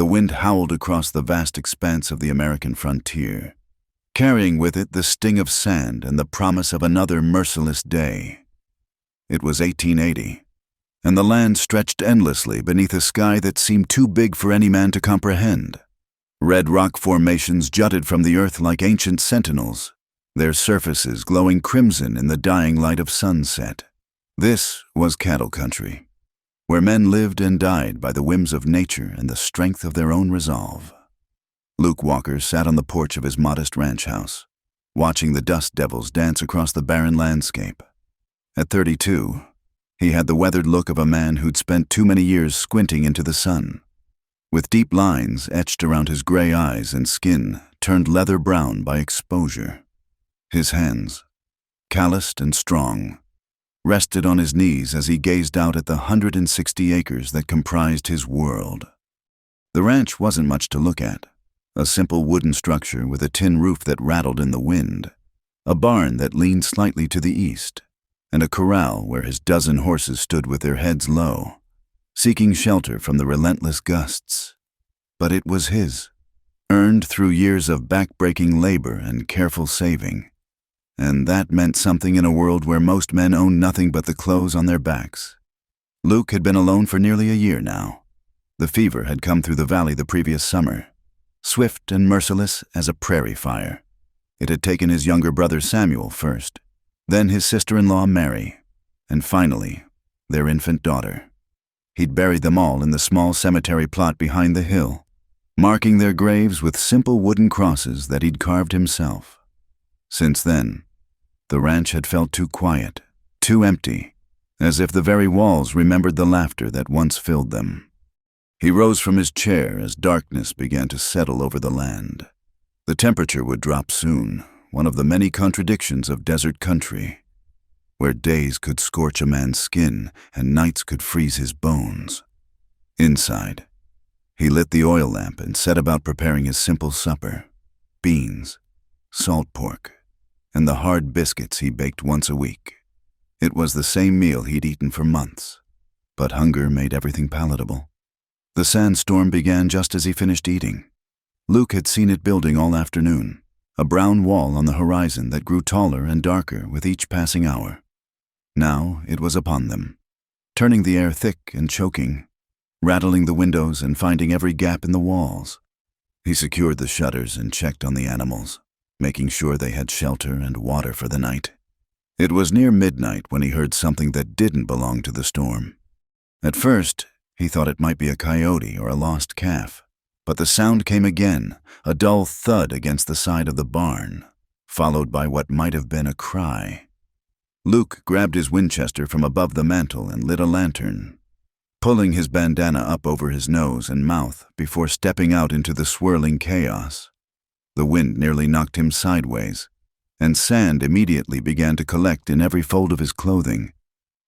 The wind howled across the vast expanse of the American frontier, carrying with it the sting of sand and the promise of another merciless day. It was 1880, and the land stretched endlessly beneath a sky that seemed too big for any man to comprehend. Red rock formations jutted from the earth like ancient sentinels, their surfaces glowing crimson in the dying light of sunset. This was cattle country, where men lived and died by the whims of nature and the strength of their own resolve. Luke Walker sat on the porch of his modest ranch house, watching the dust devils dance across the barren landscape. At 32, he had the weathered look of a man who'd spent too many years squinting into the sun, with deep lines etched around his gray eyes and skin turned leather brown by exposure. His hands, calloused and strong, rested on his knees as he gazed out at the 160 acres that comprised his world. The ranch wasn't much to look at. A simple wooden structure with a tin roof that rattled in the wind, a barn that leaned slightly to the east, and a corral where his dozen horses stood with their heads low, seeking shelter from the relentless gusts. But it was his, earned through years of back-breaking labor and careful saving. And that meant something in a world where most men owned nothing but the clothes on their backs. Luke had been alone for nearly a year now. The fever had come through the valley the previous summer, swift and merciless as a prairie fire. It had taken his younger brother Samuel first, then his sister-in-law Mary, and finally, their infant daughter. He'd buried them all in the small cemetery plot behind the hill, marking their graves with simple wooden crosses that he'd carved himself. Since then, the ranch had felt too quiet, too empty, as if the very walls remembered the laughter that once filled them. He rose from his chair as darkness began to settle over the land. The temperature would drop soon, one of the many contradictions of desert country, where days could scorch a man's skin and nights could freeze his bones. Inside, he lit the oil lamp and set about preparing his simple supper: beans, salt pork, and the hard biscuits he baked once a week. It was the same meal he'd eaten for months, but hunger made everything palatable. The sandstorm began just as he finished eating. Luke had seen it building all afternoon, a brown wall on the horizon that grew taller and darker with each passing hour. Now it was upon them, turning the air thick and choking, rattling the windows and finding every gap in the walls. He secured the shutters and checked on the animals, making sure they had shelter and water for the night. It was near midnight when he heard something that didn't belong to the storm. At first, he thought it might be a coyote or a lost calf, but the sound came again, a dull thud against the side of the barn, followed by what might have been a cry. Luke grabbed his Winchester from above the mantel and lit a lantern, pulling his bandana up over his nose and mouth before stepping out into the swirling chaos. The wind nearly knocked him sideways, and sand immediately began to collect in every fold of his clothing.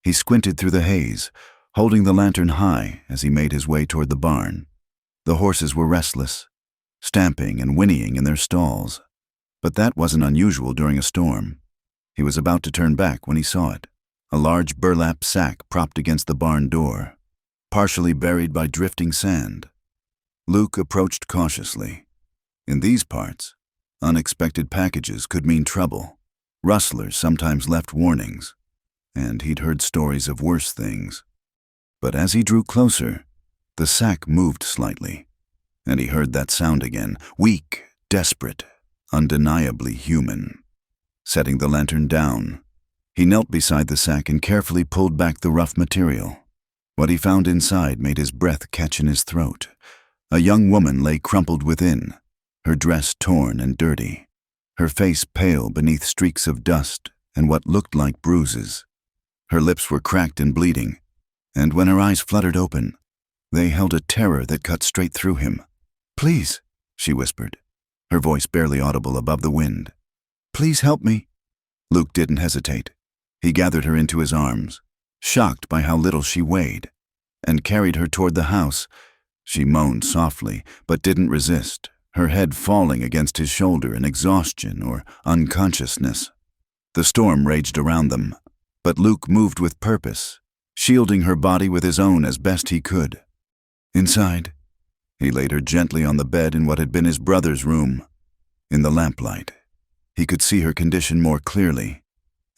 He squinted through the haze, holding the lantern high as he made his way toward the barn. The horses were restless, stamping and whinnying in their stalls, but that wasn't unusual during a storm. He was about to turn back when he saw it, a large burlap sack propped against the barn door, partially buried by drifting sand. Luke approached cautiously. In these parts, unexpected packages could mean trouble. Rustlers sometimes left warnings, and he'd heard stories of worse things. But as he drew closer, the sack moved slightly, and he heard that sound again, weak, desperate, undeniably human. Setting the lantern down, he knelt beside the sack and carefully pulled back the rough material. What he found inside made his breath catch in his throat. A young woman lay crumpled within, her dress torn and dirty, her face pale beneath streaks of dust and what looked like bruises. Her lips were cracked and bleeding, and when her eyes fluttered open, they held a terror that cut straight through him. "Please," she whispered, her voice barely audible above the wind. "Please help me." Luke didn't hesitate. He gathered her into his arms, shocked by how little she weighed, and carried her toward the house. She moaned softly, but didn't resist, her head falling against his shoulder in exhaustion or unconsciousness. The storm raged around them, but Luke moved with purpose, shielding her body with his own as best he could. Inside, He laid her gently on the bed in what had been his brother's room. In the lamplight, he could see her condition more clearly,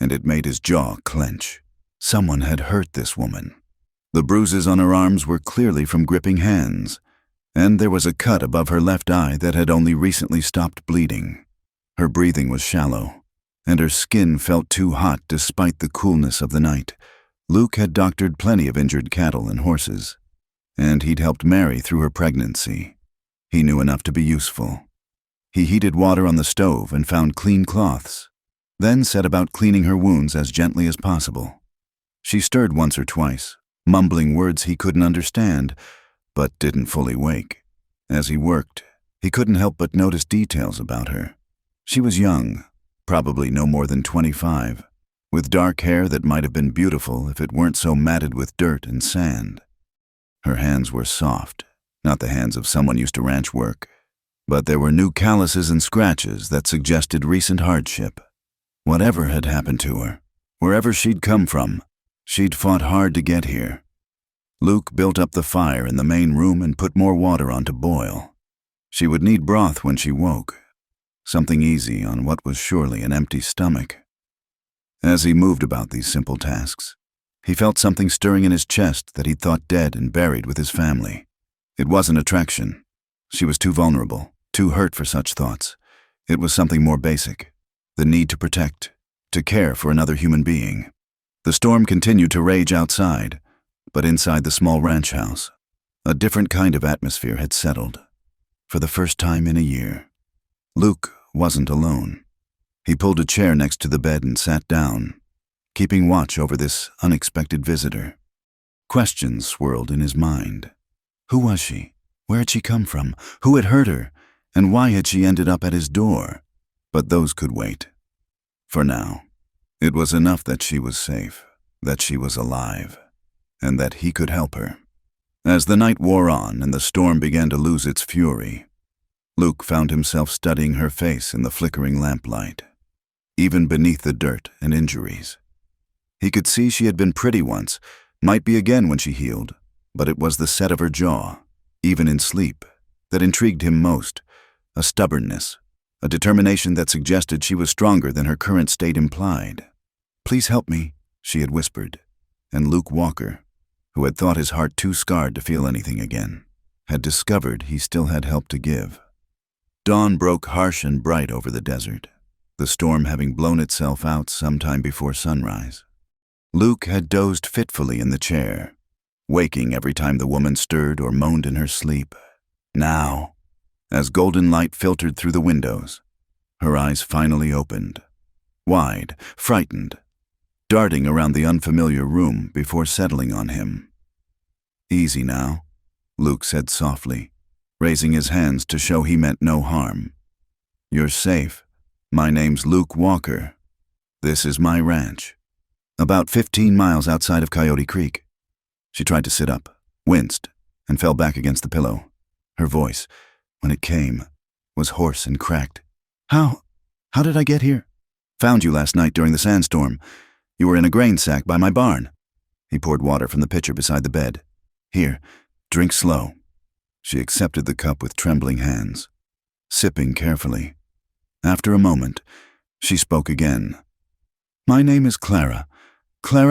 and it made his jaw clench. Someone had hurt this woman. The bruises on her arms were clearly from gripping hands, and there was a cut above her left eye that had only recently stopped bleeding. Her breathing was shallow, and her skin felt too hot despite the coolness of the night. Luke had doctored plenty of injured cattle and horses, and he'd helped Mary through her pregnancy. He knew enough to be useful. He heated water on the stove and found clean cloths, then set about cleaning her wounds as gently as possible. She stirred once or twice, mumbling words he couldn't understand, but didn't fully wake. As he worked, he couldn't help but notice details about her. She was young, probably no more than 25, with dark hair that might have been beautiful if it weren't so matted with dirt and sand. Her hands were soft, not the hands of someone used to ranch work, but there were new calluses and scratches that suggested recent hardship. Whatever had happened to her, wherever she'd come from, she'd fought hard to get here. Luke built up the fire in the main room and put more water on to boil. She would need broth when she woke, something easy on what was surely an empty stomach. As he moved about these simple tasks, he felt something stirring in his chest that he'd thought dead and buried with his family. It wasn't attraction. She was too vulnerable, too hurt for such thoughts. It was something more basic, the need to protect, to care for another human being. The storm continued to rage outside, but inside the small ranch house, a different kind of atmosphere had settled. For the first time in a year, Luke wasn't alone. He pulled a chair next to the bed and sat down, keeping watch over this unexpected visitor. Questions swirled in his mind. Who was she? Where had she come from? Who had hurt her? And why had she ended up at his door? But those could wait. For now, it was enough that she was safe, that she was alive, and that he could help her. As the night wore on and the storm began to lose its fury, Luke found himself studying her face in the flickering lamplight. Even beneath the dirt and injuries, he could see she had been pretty once, might be again when she healed, but it was the set of her jaw, even in sleep, that intrigued him most, a stubbornness, a determination that suggested she was stronger than her current state implied. "Please help me," she had whispered, and Luke Walker, who had thought his heart too scarred to feel anything again, had discovered he still had help to give. Dawn broke harsh and bright over the desert, the storm having blown itself out sometime before sunrise. Luke had dozed fitfully in the chair, waking every time the woman stirred or moaned in her sleep. Now, as golden light filtered through the windows, her eyes finally opened, wide, frightened, darting around the unfamiliar room before settling on him. "Easy now," Luke said softly, raising his hands to show he meant no harm. "You're safe. My name's Luke Walker. This is my ranch. About 15 miles outside of Coyote Creek." She tried to sit up, winced, and fell back against the pillow. Her voice, when it came, was hoarse and cracked. How did I get here?" "Found you last night during the sandstorm. You were in a grain sack by my barn." He poured water from the pitcher beside the bed. "Here, drink slow." She accepted the cup with trembling hands, sipping carefully. After a moment, she spoke again. "My name is Clara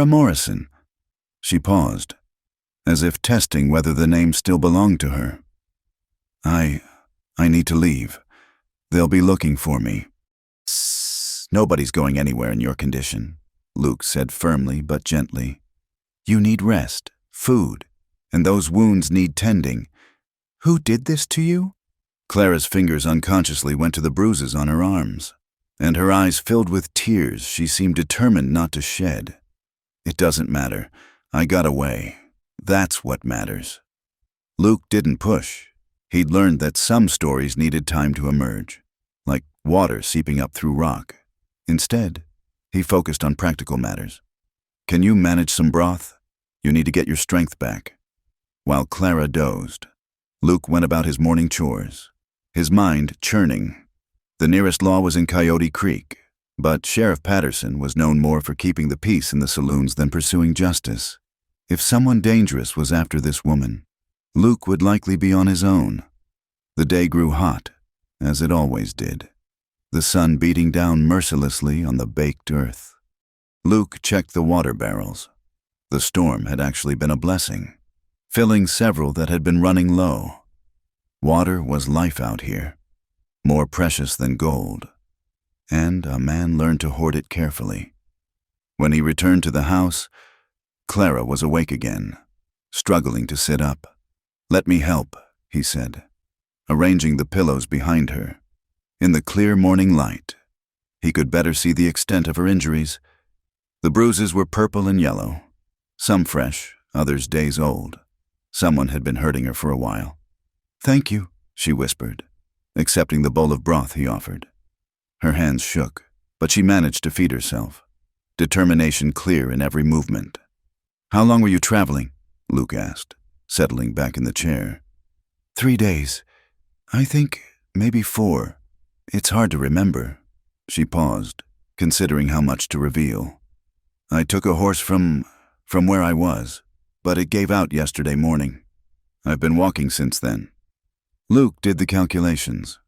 Morrison." She paused, as if testing whether the name still belonged to her. I need to leave. They'll be looking for me." "Nobody's going anywhere in your condition," Luke said firmly but gently. "You need rest, food, and those wounds need tending." "Who did this to you?" Clara's fingers unconsciously went to the bruises on her arms, and her eyes filled with tears she seemed determined not to shed. "It doesn't matter. I got away. That's what matters." Luke didn't push. He'd learned that some stories needed time to emerge, like water seeping up through rock. Instead, he focused on practical matters. "Can you manage some broth? You need to get your strength back." While Clara dozed, Luke went about his morning chores, his mind churning. The nearest law was in Coyote Creek, but Sheriff Patterson was known more for keeping the peace in the saloons than pursuing justice. If someone dangerous was after this woman, Luke would likely be on his own. The day grew hot, as it always did, the sun beating down mercilessly on the baked earth. Luke checked the water barrels. The storm had actually been a blessing, filling several that had been running low. Water was life out here, more precious than gold, and a man learned to hoard it carefully. When he returned to the house, Clara was awake again, struggling to sit up. "Let me help," he said, arranging the pillows behind her. In the clear morning light, he could better see the extent of her injuries. The bruises were purple and yellow, some fresh, others days old. Someone had been hurting her for a while. "Thank you," she whispered, accepting the bowl of broth he offered. Her hands shook, but she managed to feed herself, determination clear in every movement. "How long were you traveling?" Luke asked, settling back in the chair. 3 days. I think maybe 4. It's hard to remember." She paused, considering how much to reveal. "I took a horse from where I was, but it gave out yesterday morning. I've been walking since then." Luke did the calculations.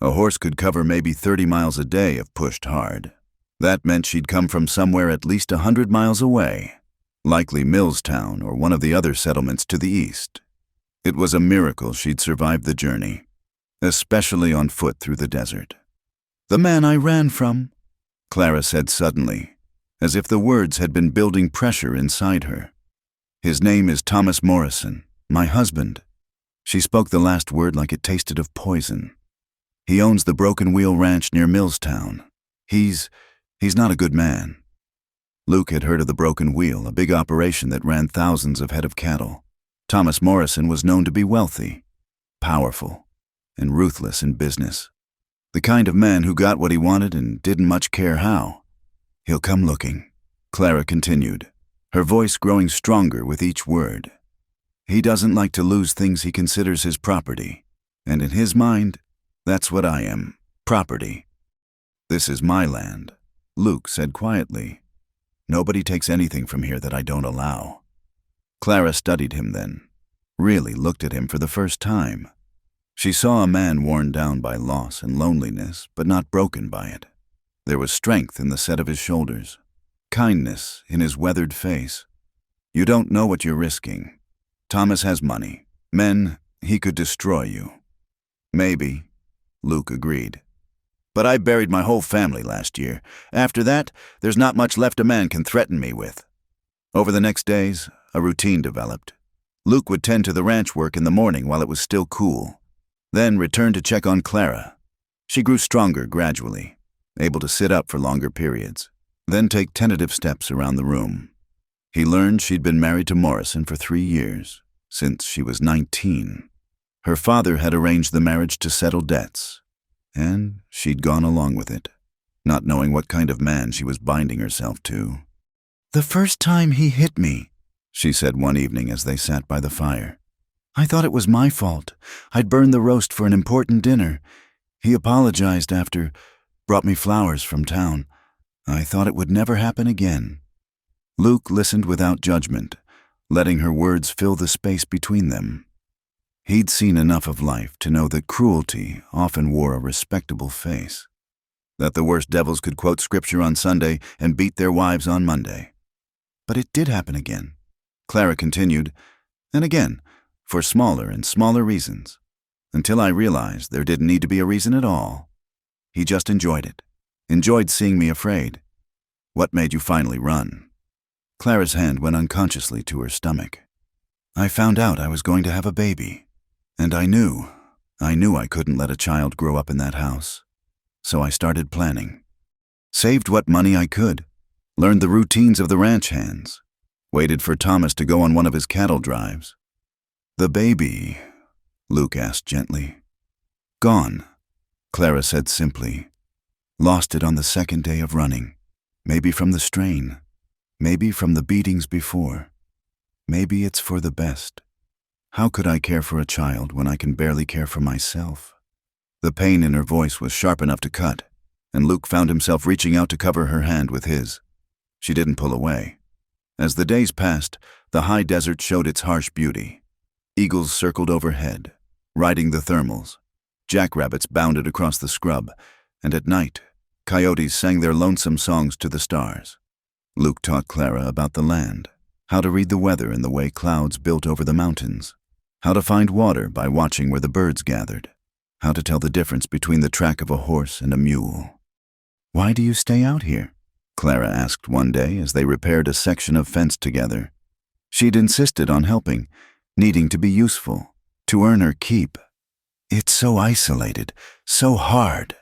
A horse could cover maybe 30 miles a day if pushed hard. That meant she'd come from somewhere at least 100 miles away, likely Millstown or one of the other settlements to the east. It was a miracle she'd survived the journey, especially on foot through the desert. "The man I ran from," Clara said suddenly, as if the words had been building pressure inside her. "His name is Thomas Morrison, my husband." She spoke the last word like it tasted of poison. "He owns the Broken Wheel Ranch near Millstown. He's not a good man." Luke had heard of the Broken Wheel, a big operation that ran thousands of head of cattle. Thomas Morrison was known to be wealthy, powerful, and ruthless in business. The kind of man who got what he wanted and didn't much care how. "He'll come looking," Clara continued, her voice growing stronger with each word. "He doesn't like to lose things he considers his property, and in his mind, that's what I am, property." "This is my land," Luke said quietly. "Nobody takes anything from here that I don't allow." Clara studied him then, really looked at him for the first time. She saw a man worn down by loss and loneliness, but not broken by it. There was strength in the set of his shoulders, kindness in his weathered face. "You don't know what you're risking. Thomas has money. Men, he could destroy you." "Maybe," Luke agreed. "But I buried my whole family last year. After that, there's not much left a man can threaten me with." Over the next days, a routine developed. Luke would tend to the ranch work in the morning while it was still cool, then return to check on Clara. She grew stronger gradually, able to sit up for longer periods, then take tentative steps around the room. He learned she'd been married to Morrison for 3 years, since she was 19. Her father had arranged the marriage to settle debts, and she'd gone along with it, not knowing what kind of man she was binding herself to. "The first time he hit me," she said one evening as they sat by the fire, "I thought it was my fault. I'd burned the roast for an important dinner. He apologized after, brought me flowers from town. I thought it would never happen again." Luke listened without judgment, letting her words fill the space between them. He'd seen enough of life to know that cruelty often wore a respectable face, that the worst devils could quote scripture on Sunday and beat their wives on Monday. "But it did happen again," Clara continued, "and again, for smaller and smaller reasons, until I realized there didn't need to be a reason at all. He just enjoyed it, enjoyed seeing me afraid." "What made you finally run?" Clara's hand went unconsciously to her stomach. "I found out I was going to have a baby, and I knew I couldn't let a child grow up in that house. So I started planning. Saved what money I could, learned the routines of the ranch hands, waited for Thomas to go on one of his cattle drives. "The baby?" Luke asked gently. "Gone," Clara said simply. "Lost it on the second day of running. Maybe from the strain. Maybe from the beatings before. Maybe it's for the best. How could I care for a child when I can barely care for myself?" The pain in her voice was sharp enough to cut, and Luke found himself reaching out to cover her hand with his. She didn't pull away. As the days passed, the high desert showed its harsh beauty. Eagles circled overhead, riding the thermals. Jackrabbits bounded across the scrub, and at night, coyotes sang their lonesome songs to the stars. Luke taught Clara about the land, how to read the weather in the way clouds built over the mountains, how to find water by watching where the birds gathered, how to tell the difference between the track of a horse and a mule. "Why do you stay out here?" Clara asked one day as they repaired a section of fence together. She'd insisted on helping, needing to be useful, to earn her keep. "It's so isolated, so hard."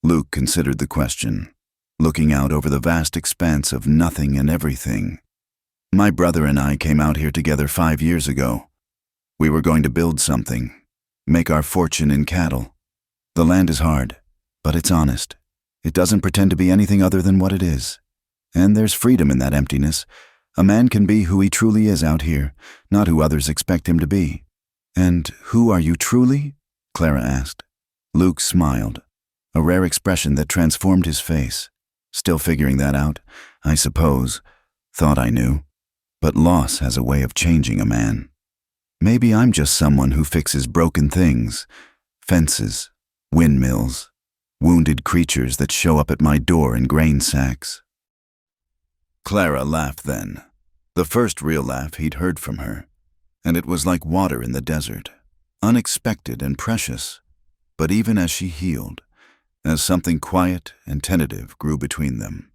Luke considered the question, looking out over the vast expanse of nothing and everything. "My brother and I came out here together 5 years ago. We were going to build something, make our fortune in cattle. The land is hard, but it's honest. It doesn't pretend to be anything other than what it is. And there's freedom in that emptiness. A man can be who he truly is out here, not who others expect him to be." "And who are you truly?" Clara asked. Luke smiled, a rare expression that transformed his face. "Still figuring that out, I suppose. Thought I knew. But loss has a way of changing a man. Maybe I'm just someone who fixes broken things, fences, windmills, wounded creatures that show up at my door in grain sacks." Clara laughed then, the first real laugh he'd heard from her, and it was like water in the desert, unexpected and precious. But even as she healed, as something quiet and tentative grew between them,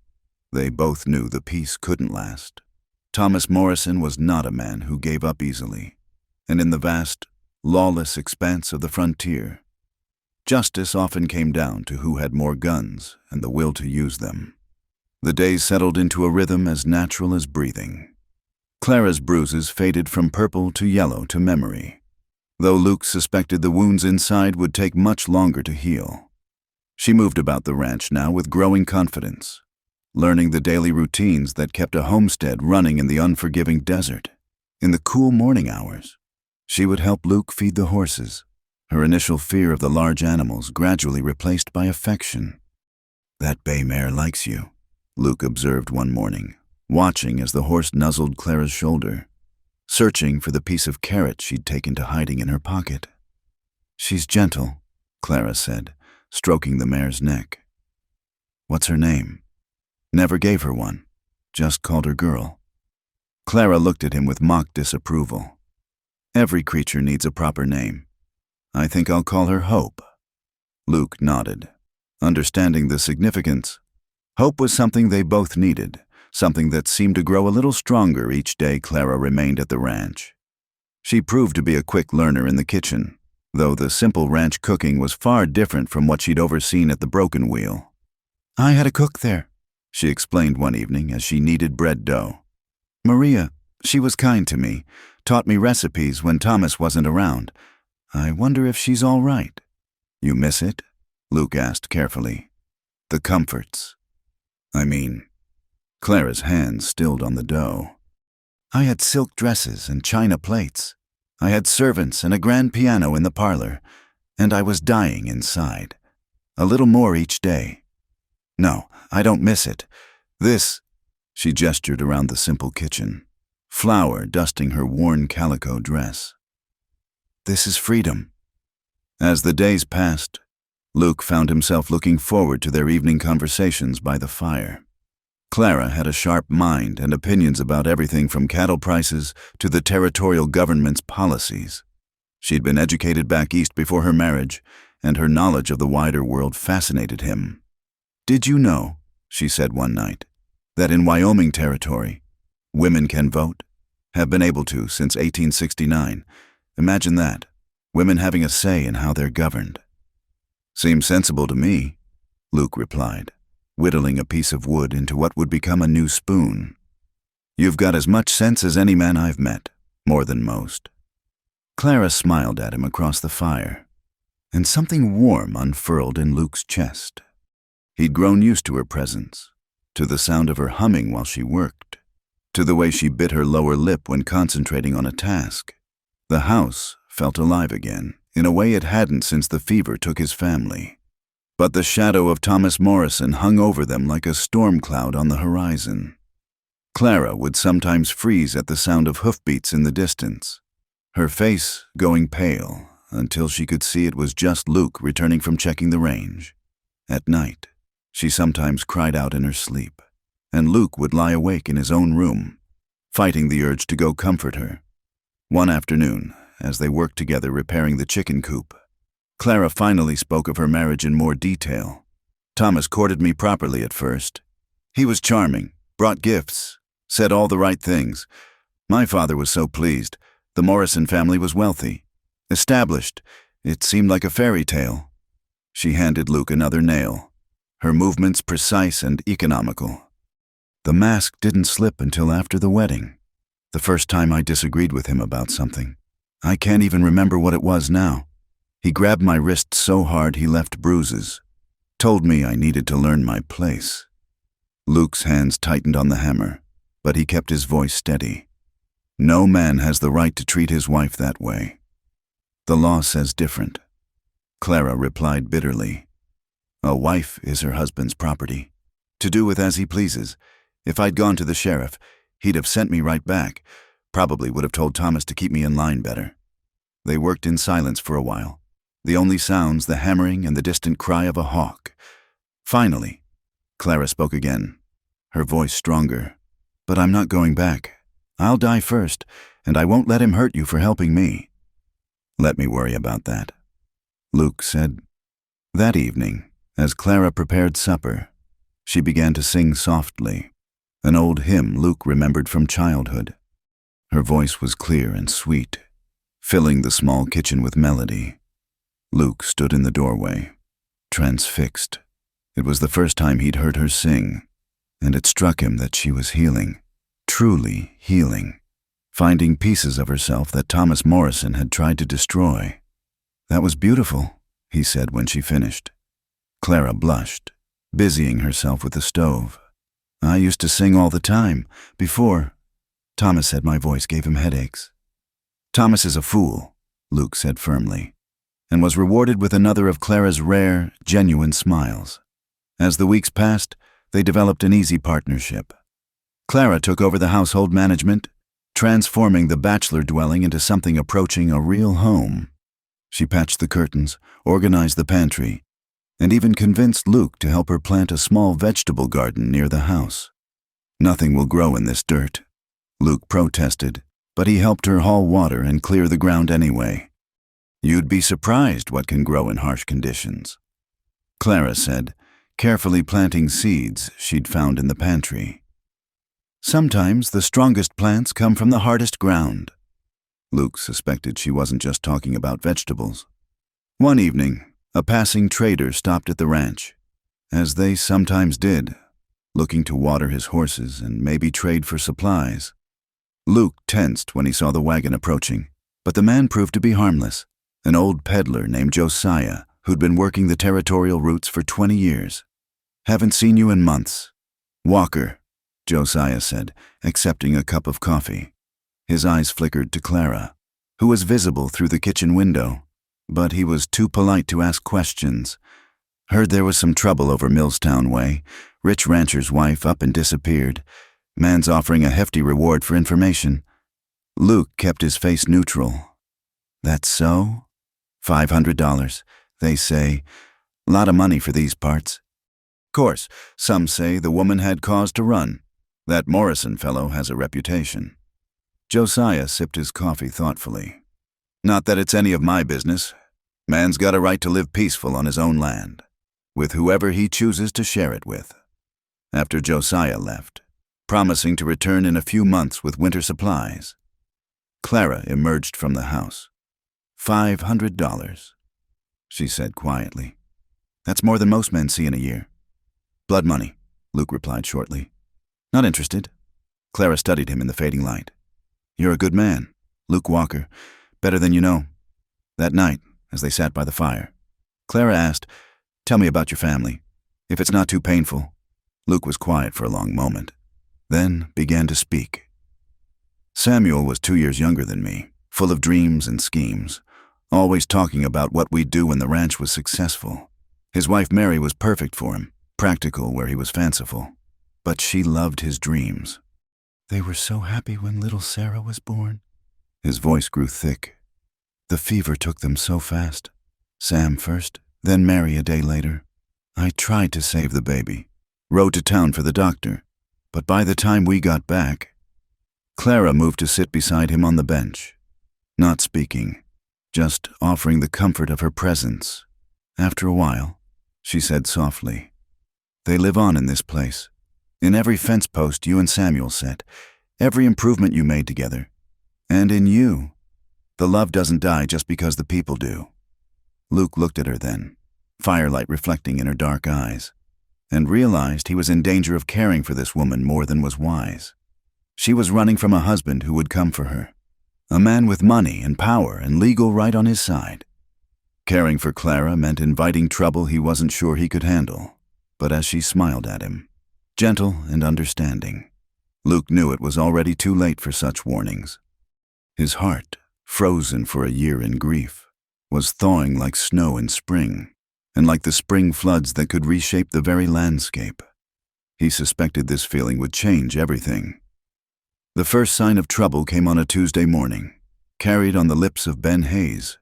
they both knew the peace couldn't last. Thomas Morrison was not a man who gave up easily, and in the vast, lawless expanse of the frontier, justice often came down to who had more guns and the will to use them. The days settled into a rhythm as natural as breathing. Clara's bruises faded from purple to yellow to memory, though Luke suspected the wounds inside would take much longer to heal. She moved about the ranch now with growing confidence, learning the daily routines that kept a homestead running in the unforgiving desert. In the cool morning hours, she would help Luke feed the horses, her initial fear of the large animals gradually replaced by affection. "That bay mare likes you," Luke observed one morning, watching as the horse nuzzled Clara's shoulder, searching for the piece of carrot she'd taken to hiding in her pocket. "She's gentle," Clara said, stroking the mare's neck. "What's her name?" "Never gave her one, just called her Girl." Clara looked at him with mock disapproval. "Every creature needs a proper name. I think I'll call her Hope." Luke nodded, understanding the significance. Hope was something they both needed, something that seemed to grow a little stronger each day Clara remained at the ranch. She proved to be a quick learner in the kitchen, though the simple ranch cooking was far different from what she'd overseen at the Broken Wheel. "I had a cook there," she explained one evening as she kneaded bread dough. "Maria, she was kind to me, taught me recipes when Thomas wasn't around. I wonder if she's all right." "You miss it?" Luke asked carefully. "The comforts. I mean," Clara's hands stilled on the dough. "I had silk dresses and china plates. I had servants and a grand piano in the parlor, and I was dying inside. A little more each day. No, I don't miss it. This," she gestured around the simple kitchen, flour dusting her worn calico dress. "This is freedom." As the days passed, Luke found himself looking forward to their evening conversations by the fire. Clara had a sharp mind and opinions about everything from cattle prices to the territorial government's policies. She'd been educated back east before her marriage, and her knowledge of the wider world fascinated him. "Did you know," she said one night, "that in Wyoming Territory, women can vote? Have been able to since 1869. Imagine that, women having a say in how they're governed." "Seems sensible to me," Luke replied, whittling a piece of wood into what would become a new spoon. "You've got as much sense as any man I've met, more than most." Clara smiled at him across the fire, and something warm unfurled in Luke's chest. He'd grown used to her presence, to the sound of her humming while she worked, to the way she bit her lower lip when concentrating on a task. The house felt alive again, in a way it hadn't since the fever took his family. But the shadow of Thomas Morrison hung over them like a storm cloud on the horizon. Clara would sometimes freeze at the sound of hoofbeats in the distance. her face going pale until she could see it was just Luke returning from checking the range. At night, she sometimes cried out in her sleep, and Luke would lie awake in his own room, fighting the urge to go comfort her. One afternoon, as they worked together repairing the chicken coop, Clara finally spoke of her marriage in more detail. Thomas courted me properly at first. He was charming, brought gifts, said all the right things. My father was so pleased. The Morrison family was wealthy, established. It seemed like a fairy tale. She handed Luke another nail, her movements precise and economical. The mask didn't slip until after the wedding, the first time I disagreed with him about something. I can't even remember what it was now. He grabbed my wrist so hard he left bruises, told me I needed to learn my place. Luke's hands tightened on the hammer, but he kept his voice steady. No man has the right to treat his wife that way. The law says different. Clara replied bitterly. A wife is her husband's property, to do with as he pleases. If I'd gone to the sheriff, he'd have sent me right back, probably would have told Thomas to keep me in line better. They worked in silence for a while, the only sounds the hammering and the distant cry of a hawk. Finally, Clara spoke again, her voice stronger. But I'm not going back. I'll die first, and I won't let him hurt you for helping me. Let me worry about that, Luke said. That evening, as Clara prepared supper, she began to sing softly, an old hymn Luke remembered from childhood. Her voice was clear and sweet, filling the small kitchen with melody. Luke stood in the doorway, transfixed. It was the first time he'd heard her sing, and it struck him that she was healing, truly healing, finding pieces of herself that Thomas Morrison had tried to destroy. That was beautiful, he said when she finished. Clara blushed, busying herself with the stove. I used to sing all the time, before. Thomas said my voice gave him headaches. Thomas is a fool, Luke said firmly, and was rewarded with another of Clara's rare, genuine smiles. As the weeks passed, they developed an easy partnership. Clara took over the household management, transforming the bachelor dwelling into something approaching a real home. She patched the curtains, organized the pantry, and even convinced Luke to help her plant a small vegetable garden near the house. Nothing will grow in this dirt, Luke protested, but he helped her haul water and clear the ground anyway. You'd be surprised what can grow in harsh conditions, Clara said, carefully planting seeds she'd found in the pantry. Sometimes the strongest plants come from the hardest ground. Luke suspected she wasn't just talking about vegetables. One evening, a passing trader stopped at the ranch, as they sometimes did, looking to water his horses and maybe trade for supplies. Luke tensed when he saw the wagon approaching, but the man proved to be harmless, an old peddler named Josiah who'd been working the territorial routes for 20 years. Haven't seen you in months. Walker, Josiah said, accepting a cup of coffee. His eyes flickered to Clara, who was visible through the kitchen window, but he was too polite to ask questions. Heard there was some trouble over Millstown Way. Rich rancher's wife up and disappeared. Man's offering a hefty reward for information. Luke kept his face neutral. That's so? $500, they say. Lot of money for these parts. Course, some say the woman had cause to run. That Morrison fellow has a reputation. Josiah sipped his coffee thoughtfully. Not that it's any of my business. Man's got a right to live peaceful on his own land, with whoever he chooses to share it with. After Josiah left, promising to return in a few months with winter supplies, Clara emerged from the house. $500, she said quietly. That's more than most men see in a year. Blood money, Luke replied shortly. Not interested. Clara studied him in the fading light. You're a good man, Luke Walker, better than you know. That night, as they sat by the fire, Clara asked, Tell me about your family, if it's not too painful. Luke was quiet for a long moment, then began to speak. Samuel was 2 years younger than me, full of dreams and schemes, always talking about what we'd do when the ranch was successful. His wife Mary was perfect for him, practical where he was fanciful, but she loved his dreams. They were so happy when little Sarah was born, His voice grew thick. "The fever took them so fast. Sam first, then Mary a day later. I tried to save the baby. Rode to town for the doctor. But by the time we got back..." Clara moved to sit beside him on the bench, not speaking, just offering the comfort of her presence. "After a while," she said softly, "they live on in this place. In every fence post you and Samuel set, every improvement you made together. And in you. The love doesn't die just because the people do." Luke looked at her then, firelight reflecting in her dark eyes, and realized he was in danger of caring for this woman more than was wise. She was running from a husband who would come for her, a man with money and power and legal right on his side. Caring for Clara meant inviting trouble he wasn't sure he could handle, but as she smiled at him, gentle and understanding, Luke knew it was already too late for such warnings. His heart, frozen for a year in grief, was thawing like snow in spring, and like the spring floods that could reshape the very landscape. He suspected this feeling would change everything. The first sign of trouble came on a Tuesday morning, carried on the lips of Ben Hayes,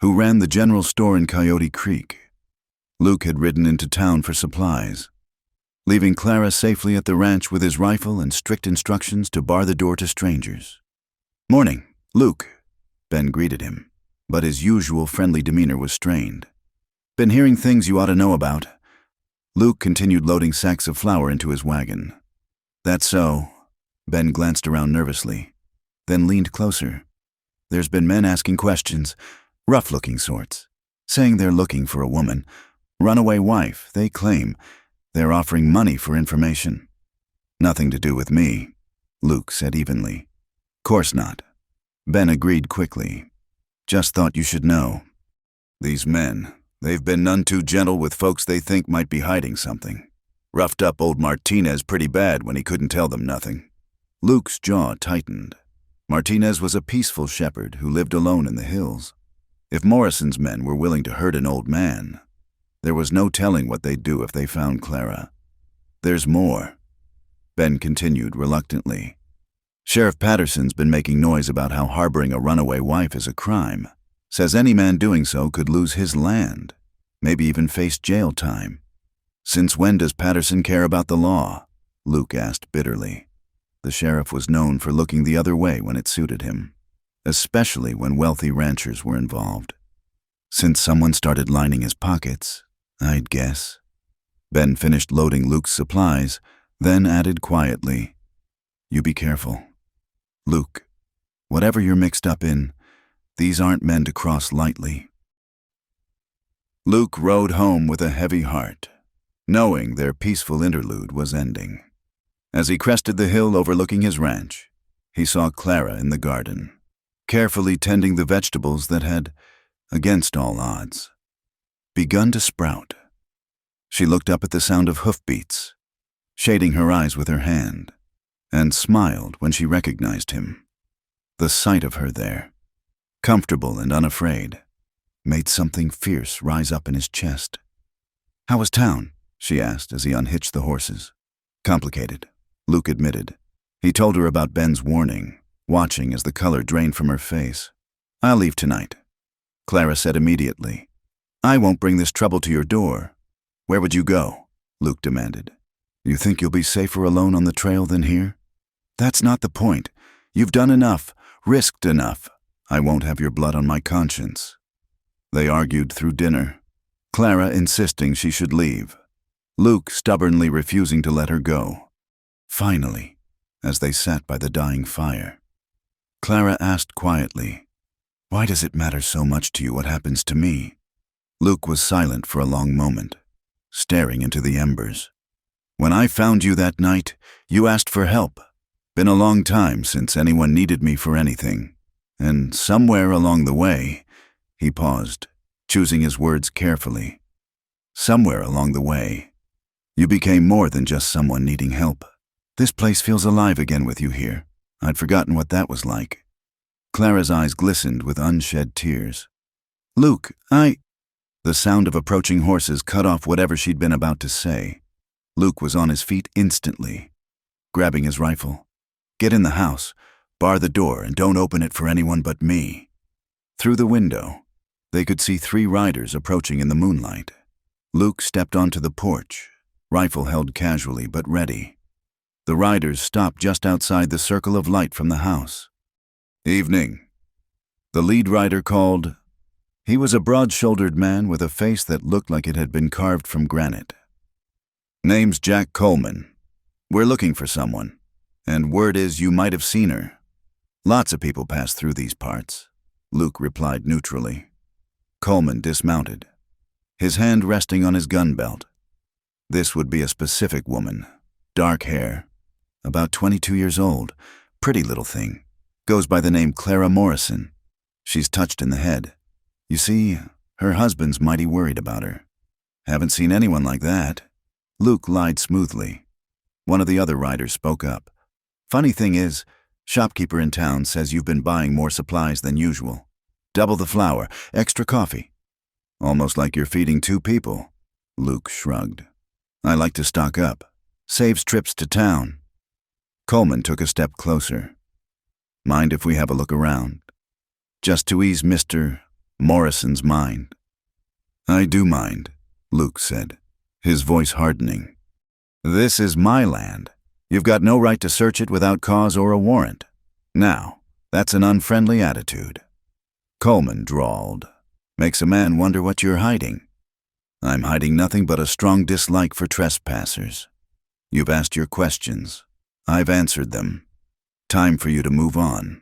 who ran the general store in Coyote Creek. Luke had ridden into town for supplies, leaving Clara safely at the ranch with his rifle and strict instructions to bar the door to strangers. "Morning, Luke," Ben greeted him, but his usual friendly demeanor was strained. "Been hearing things you ought to know about." Luke continued loading sacks of flour into his wagon. "That's so." Ben glanced around nervously, then leaned closer. "There's been men asking questions, rough-looking sorts, saying they're looking for a woman, runaway wife, they claim. They're offering money for information." "Nothing to do with me," Luke said evenly. "Course not." Ben agreed quickly. "Just thought you should know. These men, they've been none too gentle with folks they think might be hiding something. Roughed up old Martinez pretty bad when he couldn't tell them nothing." Luke's jaw tightened. Martinez was a peaceful shepherd who lived alone in the hills. If Morrison's men were willing to hurt an old man, there was no telling what they'd do if they found Clara. "There's more," Ben continued reluctantly. "Sheriff Patterson's been making noise about how harboring a runaway wife is a crime. Says any man doing so could lose his land, maybe even face jail time." "Since when does Patterson care about the law?" Luke asked bitterly. The sheriff was known for looking the other way when it suited him, especially when wealthy ranchers were involved. "Since someone started lining his pockets, I'd guess." Ben finished loading Luke's supplies, then added quietly, "You be careful. Luke, whatever you're mixed up in, these aren't men to cross lightly." Luke rode home with a heavy heart, knowing their peaceful interlude was ending. As he crested the hill overlooking his ranch, he saw Clara in the garden, carefully tending the vegetables that had, against all odds, begun to sprout. She looked up at the sound of hoofbeats, shading her eyes with her hand, and smiled when she recognized him. The sight of her there, comfortable and unafraid, made something fierce rise up in his chest. "How was town?" she asked as he unhitched the horses. "Complicated," Luke admitted. He told her about Ben's warning, watching as the color drained from her face. "I'll leave tonight," Clara said immediately. "I won't bring this trouble to your door." "Where would you go?" Luke demanded. "You think you'll be safer alone on the trail than here?" "That's not the point. You've done enough, risked enough. I won't have your blood on my conscience." They argued through dinner, Clara insisting she should leave, Luke stubbornly refusing to let her go. Finally, as they sat by the dying fire, Clara asked quietly, "Why does it matter so much to you what happens to me?" Luke was silent for a long moment, staring into the embers. "When I found you that night, you asked for help. Been a long time since anyone needed me for anything. And somewhere along the way," he paused, choosing his words carefully, "somewhere along the way, you became more than just someone needing help. This place feels alive again with you here. I'd forgotten what that was like." Clara's eyes glistened with unshed tears. "Luke, The sound of approaching horses cut off whatever she'd been about to say. Luke was on his feet instantly, grabbing his rifle. "Get in the house. Bar the door and don't open it for anyone but me." Through the window, they could see 3 riders approaching in the moonlight. Luke stepped onto the porch, rifle held casually but ready. The riders stopped just outside the circle of light from the house. "Evening," the lead rider called. He was a broad-shouldered man with a face that looked like it had been carved from granite. "Name's Jack Coleman. We're looking for someone, and word is you might have seen her." "Lots of people pass through these parts," Luke replied neutrally. Coleman dismounted, his hand resting on his gun belt. This would be a specific woman. Dark hair, about 22 years old, pretty little thing. Goes by the name Clara Morrison. She's touched in the head. You see, her husband's mighty worried about her. "Haven't seen anyone like that." Luke lied smoothly. One of the other riders spoke up. "Funny thing is, shopkeeper in town says you've been buying more supplies than usual. Double the flour, extra coffee." "Almost like you're feeding 2 people." Luke shrugged. "I like to stock up. Saves trips to town." Coleman took a step closer. "Mind if we have a look around? Just to ease Mr. Morrison's mind." "I do mind," Luke said, his voice hardening. "This is my land. You've got no right to search it without cause or a warrant. Now, that's an unfriendly attitude." Coleman drawled. "Makes a man wonder what you're hiding." "I'm hiding nothing but a strong dislike for trespassers. You've asked your questions. I've answered them. Time for you to move on."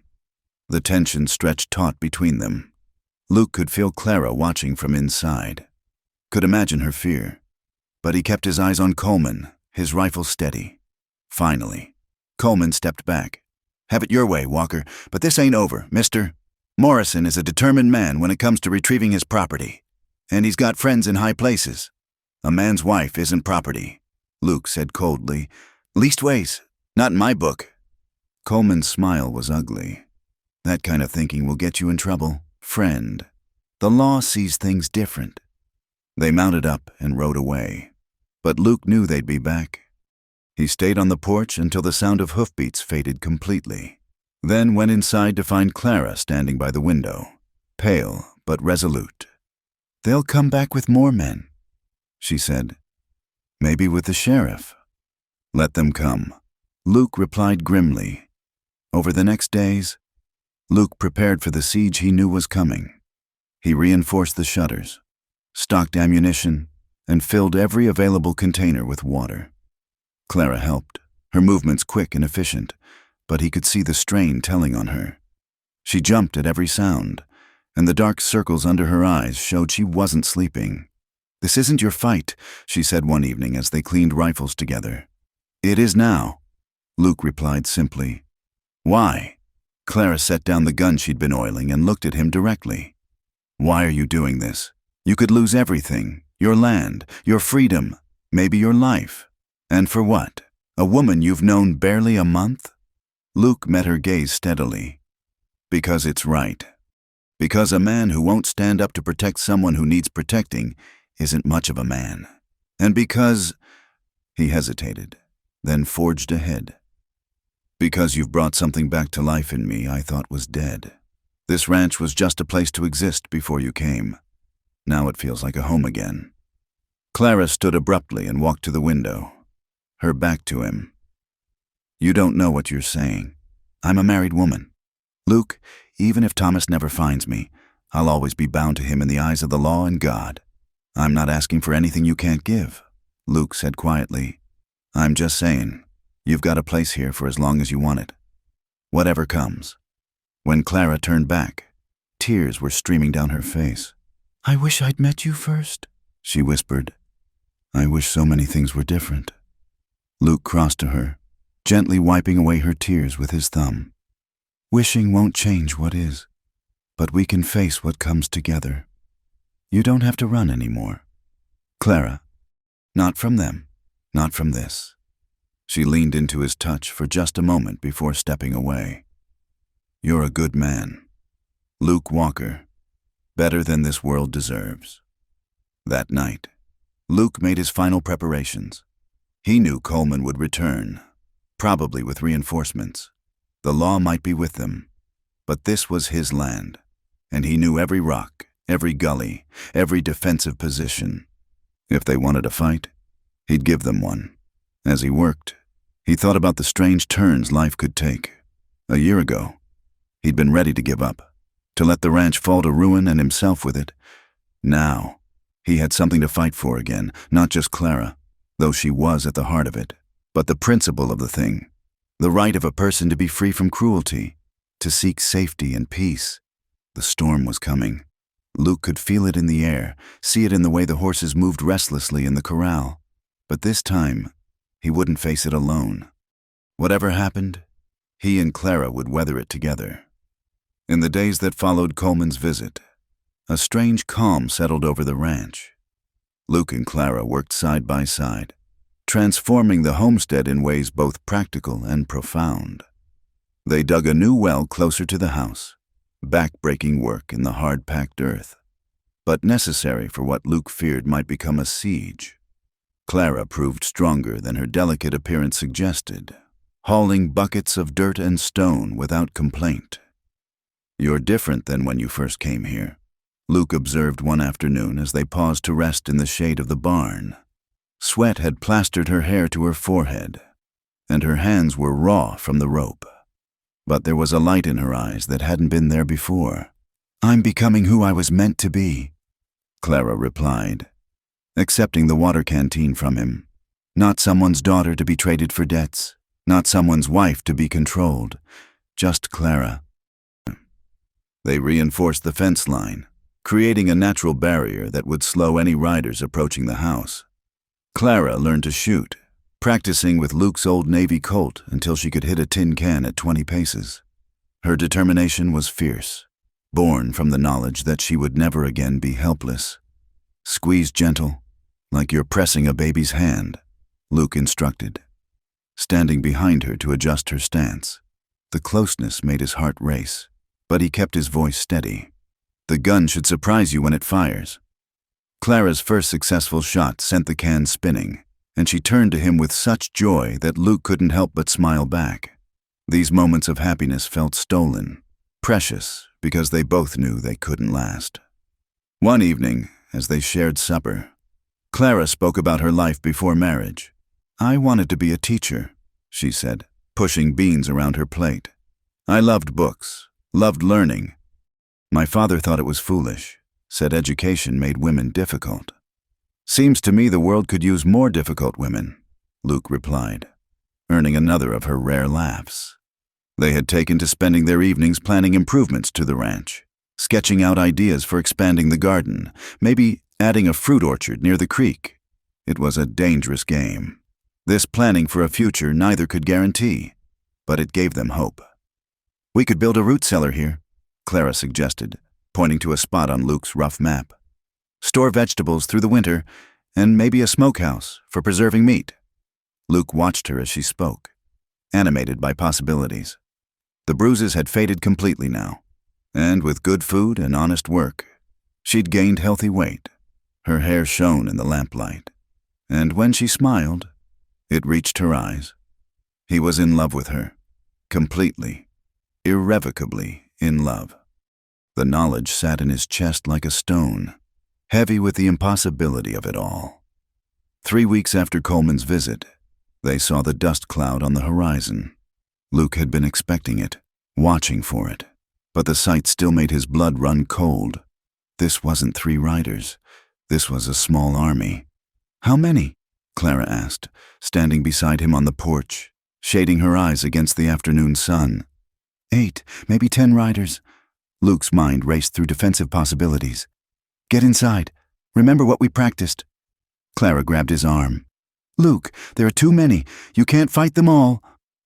The tension stretched taut between them. Luke could feel Clara watching from inside, could imagine her fear. But he kept his eyes on Coleman, his rifle steady. Finally, Coleman stepped back. "Have it your way, Walker, but this ain't over, mister. Morrison is a determined man when it comes to retrieving his property, and he's got friends in high places. A man's wife isn't property," Luke said coldly. "Leastways, not in my book." Coleman's smile was ugly. "That kind of thinking will get you in trouble, friend. The law sees things different." They mounted up and rode away, but Luke knew they'd be back. He stayed on the porch until the sound of hoofbeats faded completely, then went inside to find Clara standing by the window, pale but resolute. "They'll come back with more men," she said. "Maybe with the sheriff." "Let them come," Luke replied grimly. Over the next days, Luke prepared for the siege he knew was coming. He reinforced the shutters, stocked ammunition, and filled every available container with water. Clara helped, her movements quick and efficient, but he could see the strain telling on her. She jumped at every sound, and the dark circles under her eyes showed she wasn't sleeping. "This isn't your fight," she said one evening as they cleaned rifles together. "It is now," Luke replied simply. "Why?" Clara set down the gun she'd been oiling and looked at him directly. "Why are you doing this? You could lose everything, your land, your freedom, maybe your life. And for what? A woman you've known barely a month?" Luke met her gaze steadily. "Because it's right. Because a man who won't stand up to protect someone who needs protecting isn't much of a man. And because—" He hesitated, then forged ahead. "Because you've brought something back to life in me I thought was dead. This ranch was just a place to exist before you came. Now it feels like a home again." Clara stood abruptly and walked to the window, her back to him. "You don't know what you're saying. I'm a married woman. Luke, even if Thomas never finds me, I'll always be bound to him in the eyes of the law and God. I'm not asking for anything you can't give," Luke said quietly. "I'm just saying, you've got a place here for as long as you want it. Whatever comes." When Clara turned back, tears were streaming down her face. "I wish I'd met you first," she whispered. "I wish so many things were different." Luke crossed to her, gently wiping away her tears with his thumb. "Wishing won't change what is, but we can face what comes together. You don't have to run anymore. Clara, not from them, not from this." She leaned into his touch for just a moment before stepping away. "You're a good man. Luke Walker. Better than this world deserves." That night, Luke made his final preparations. He knew Coleman would return, probably with reinforcements. The law might be with them, but this was his land, and he knew every rock, every gully, every defensive position. If they wanted a fight, he'd give them one. As he worked, he thought about the strange turns life could take. A year ago, he'd been ready to give up, to let the ranch fall to ruin and himself with it. Now, he had something to fight for again, not just Clara, though she was at the heart of it, but the principle of the thing, the right of a person to be free from cruelty, to seek safety and peace. The storm was coming. Luke could feel it in the air, see it in the way the horses moved restlessly in the corral. But this time, he wouldn't face it alone. Whatever happened, he and Clara would weather it together. In the days that followed Coleman's visit, a strange calm settled over the ranch. Luke and Clara worked side by side, transforming the homestead in ways both practical and profound. They dug a new well closer to the house, back-breaking work in the hard-packed earth, but necessary for what Luke feared might become a siege. Clara proved stronger than her delicate appearance suggested, hauling buckets of dirt and stone without complaint. "You're different than when you first came here," Luke observed one afternoon as they paused to rest in the shade of the barn. Sweat had plastered her hair to her forehead, and her hands were raw from the rope. But there was a light in her eyes that hadn't been there before. "I'm becoming who I was meant to be," Clara replied, accepting the water canteen from him. Not someone's daughter to be traded for debts, not someone's wife to be controlled, just Clara. They reinforced the fence line, creating a natural barrier that would slow any riders approaching the house. Clara learned to shoot, practicing with Luke's old Navy Colt until she could hit a tin can at 20 paces. Her determination was fierce, born from the knowledge that she would never again be helpless. "Squeeze gentle, like you're pressing a baby's hand," Luke instructed, standing behind her to adjust her stance. The closeness made his heart race, but he kept his voice steady. "The gun should surprise you when it fires." Clara's first successful shot sent the can spinning, and she turned to him with such joy that Luke couldn't help but smile back. These moments of happiness felt stolen, precious, because they both knew they couldn't last. One evening, as they shared supper, Clara spoke about her life before marriage. "I wanted to be a teacher," she said, pushing beans around her plate. "I loved books, loved learning. My father thought it was foolish, said education made women difficult. Seems to me the world could use more difficult women," Luke replied, earning another of her rare laughs. They had taken to spending their evenings planning improvements to the ranch, sketching out ideas for expanding the garden, maybe adding a fruit orchard near the creek. It was a dangerous game. This planning for a future neither could guarantee, but it gave them hope. "We could build a root cellar here," Clara suggested, pointing to a spot on Luke's rough map. "Store vegetables through the winter, and maybe a smokehouse for preserving meat." Luke watched her as she spoke, animated by possibilities. The bruises had faded completely now, and with good food and honest work, she'd gained healthy weight. Her hair shone in the lamplight, and when she smiled, it reached her eyes. He was in love with her, completely, irrevocably in love. The knowledge sat in his chest like a stone, heavy with the impossibility of it all. 3 weeks after Coleman's visit, they saw the dust cloud on the horizon. Luke had been expecting it, watching for it, but the sight still made his blood run cold. This wasn't 3 riders. This was a small army. "How many?" Clara asked, standing beside him on the porch, shading her eyes against the afternoon sun. 8, maybe 10 riders." Luke's mind raced through defensive possibilities. "Get inside. Remember what we practiced." Clara grabbed his arm. "Luke, there are too many. You can't fight them all.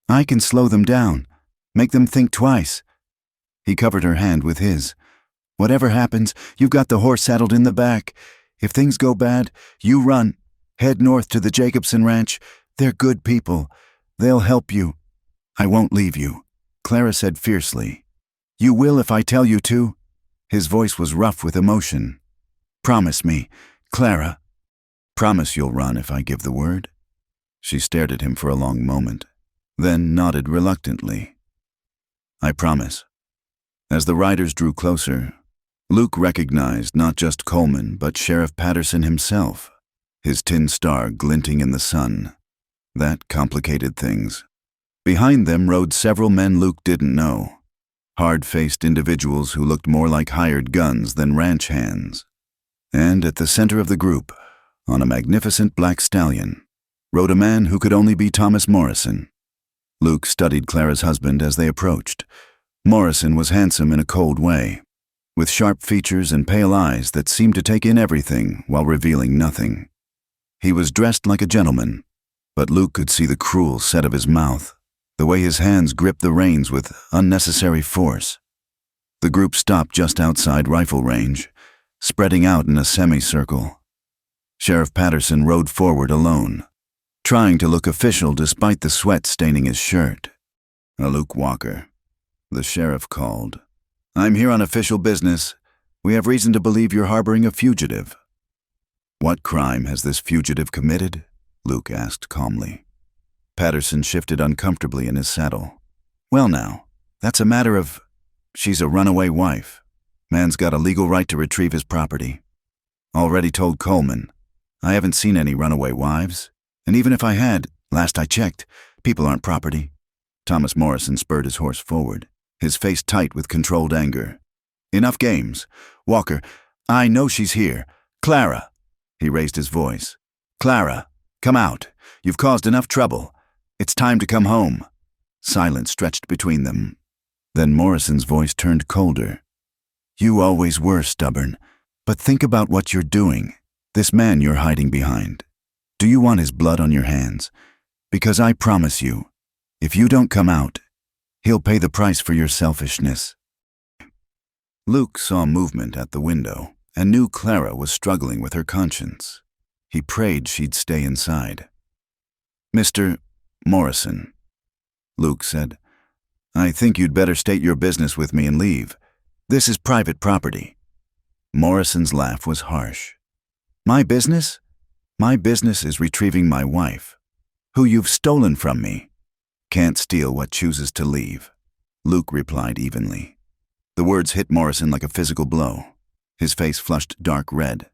I can slow them down, make them think twice." He covered her hand with his. "Whatever happens, you've got the horse saddled in the back. If things go bad, you run. Head north to the Jacobson Ranch. They're good people. They'll help you." "I won't leave you," Clara said fiercely. "You will if I tell you to." His voice was rough with emotion. "Promise me, Clara." "Promise you'll run if I give the word?" She stared at him for a long moment, then nodded reluctantly. I promise." As the riders drew closer, Luke recognized not just Coleman, but Sheriff Patterson himself, his tin star glinting in the sun. That complicated things. Behind them rode several men Luke didn't know, hard-faced individuals who looked more like hired guns than ranch hands. And at the center of the group, on a magnificent black stallion, rode a man who could only be Thomas Morrison. Luke studied Clara's husband as they approached. Morrison was handsome in a cold way, with sharp features and pale eyes that seemed to take in everything while revealing nothing. He was dressed like a gentleman, but Luke could see the cruel set of his mouth, the way his hands gripped the reins with unnecessary force. The group stopped just outside rifle range, spreading out in a semicircle. Sheriff Patterson rode forward alone, trying to look official despite the sweat staining his shirt. "Luke Walker," the sheriff called. "I'm here on official business. We have reason to believe you're harboring a fugitive." "What crime has this fugitive committed?" Luke asked calmly. Patterson shifted uncomfortably in his saddle. "Well now, that's a matter of... She's a runaway wife. Man's got a legal right to retrieve his property. Already told Coleman. I haven't seen any runaway wives. And even if I had, last I checked, people aren't property." Thomas Morrison spurred his horse forward, his face tight with controlled anger. "Enough games. Walker, I know she's here. Clara." He raised his voice. "Clara, come out. You've caused enough trouble. It's time to come home." Silence stretched between them. Then Morrison's voice turned colder. "You always were stubborn, but think about what you're doing. This man you're hiding behind. Do you want his blood on your hands? Because I promise you, if you don't come out, he'll pay the price for your selfishness." Luke saw movement at the window and knew Clara was struggling with her conscience. He prayed she'd stay inside. "Mr. Morrison," Luke said, "I think you'd better state your business with me and leave. This is private property." Morrison's laugh was harsh. "My business? My business is retrieving my wife, who you've stolen from me. Can't steal what chooses to leave," Luke replied evenly. The words hit Morrison like a physical blow. His face flushed dark red.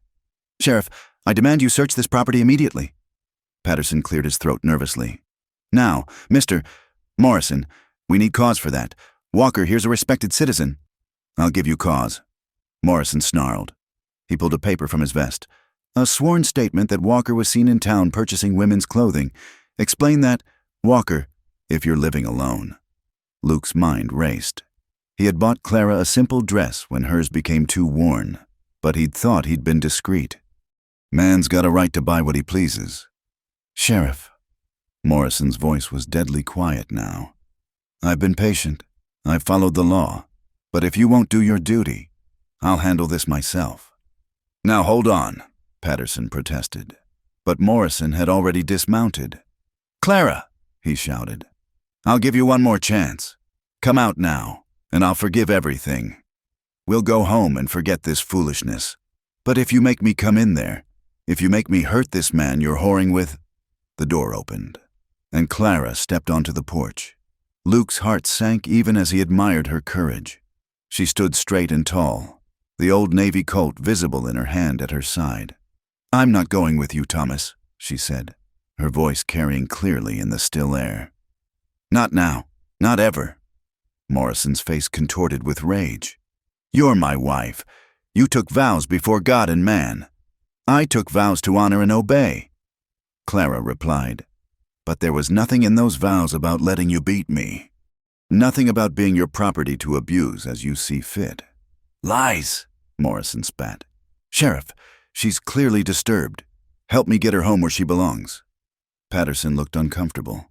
"Sheriff, I demand you search this property immediately." Patterson cleared his throat nervously. "Now, Mr. Morrison, we need cause for that. Walker, here's a respected citizen." "I'll give you cause," Morrison snarled. He pulled a paper from his vest. "A sworn statement that Walker was seen in town purchasing women's clothing. Explain that, Walker, if you're living alone." Luke's mind raced. He had bought Clara a simple dress when hers became too worn, but he'd thought he'd been discreet. Man's got a right to buy what he pleases. "Sheriff," Morrison's voice was deadly quiet now. "I've been patient. I've followed the law. But if you won't do your duty, I'll handle this myself." "Now hold on," Patterson protested. But Morrison had already dismounted. "Clara," he shouted, "I'll give you one more chance. Come out now, and I'll forgive everything. We'll go home and forget this foolishness. But if you make me come in there, if you make me hurt this man you're whoring with..." The door opened, and Clara stepped onto the porch. Luke's heart sank even as he admired her courage. She stood straight and tall, the old Navy Colt visible in her hand at her side. "I'm not going with you, Thomas," she said, her voice carrying clearly in the still air. "Not now, not ever." Morrison's face contorted with rage. "You're my wife. You took vows before God and man. I took vows to honor and obey." Clara replied, "But there was nothing in those vows about letting you beat me. Nothing about being your property to abuse as you see fit." "Lies," Morrison spat. "Sheriff, she's clearly disturbed. Help me get her home where she belongs." Patterson looked uncomfortable.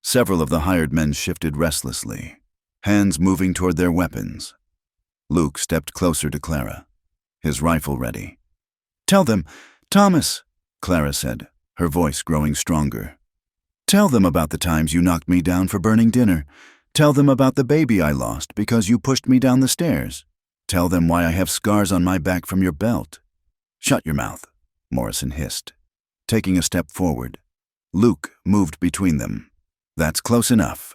Several of the hired men shifted restlessly, hands moving toward their weapons. Luke stepped closer to Clara, his rifle ready. "Tell them, Thomas," Clara said, her voice growing stronger. "Tell them about the times you knocked me down for burning dinner. Tell them about the baby I lost because you pushed me down the stairs. Tell them why I have scars on my back from your belt." "Shut your mouth," Morrison hissed. Taking a step forward, Luke moved between them. "That's close enough."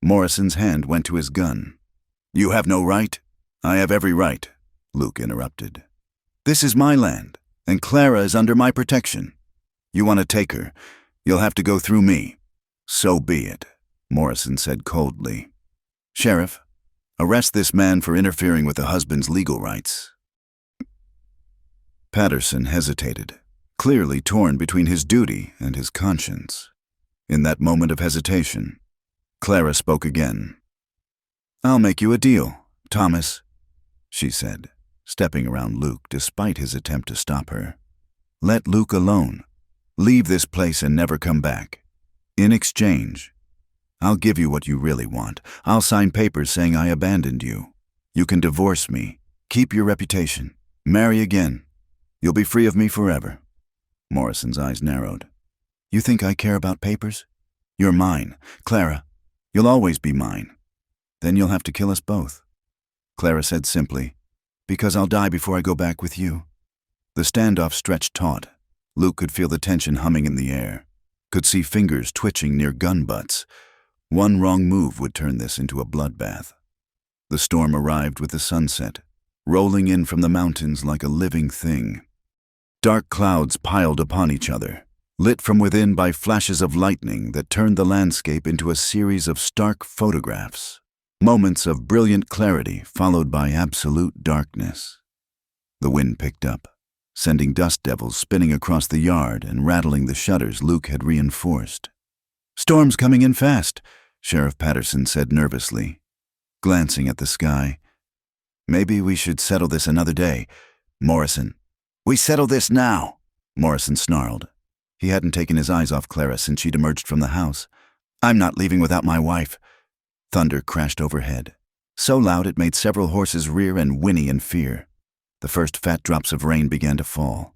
Morrison's hand went to his gun. "You have no right?" "I have every right," Luke interrupted. "This is my land, and Clara is under my protection. You want to take her, you'll have to go through me." "So be it," Morrison said coldly. "Sheriff, arrest this man for interfering with a husband's legal rights." Patterson hesitated, clearly torn between his duty and his conscience. In that moment of hesitation, Clara spoke again. "I'll make you a deal, Thomas," she said, stepping around Luke despite his attempt to stop her. "Let Luke alone. Leave this place and never come back. In exchange, I'll give you what you really want. I'll sign papers saying I abandoned you. You can divorce me, keep your reputation, marry again. You'll be free of me forever." Morrison's eyes narrowed. "You think I care about papers? You're mine, Clara. You'll always be mine. Then you'll have to kill us both." Clara said simply, "Because I'll die before I go back with you." The standoff stretched taut. Luke could feel the tension humming in the air, could see fingers twitching near gun butts. One wrong move would turn this into a bloodbath. The storm arrived with the sunset, rolling in from the mountains like a living thing. Dark clouds piled upon each other, lit from within by flashes of lightning that turned the landscape into a series of stark photographs. Moments of brilliant clarity followed by absolute darkness. The wind picked up, sending dust devils spinning across the yard and rattling the shutters Luke had reinforced. "Storm's coming in fast," Sheriff Patterson said nervously, glancing at the sky. "Maybe we should settle this another day, Morrison." "We settle this now," Morrison snarled. He hadn't taken his eyes off Clara since she'd emerged from the house. "I'm not leaving without my wife." Thunder crashed overhead, so loud it made several horses rear and whinny in fear. The first fat drops of rain began to fall,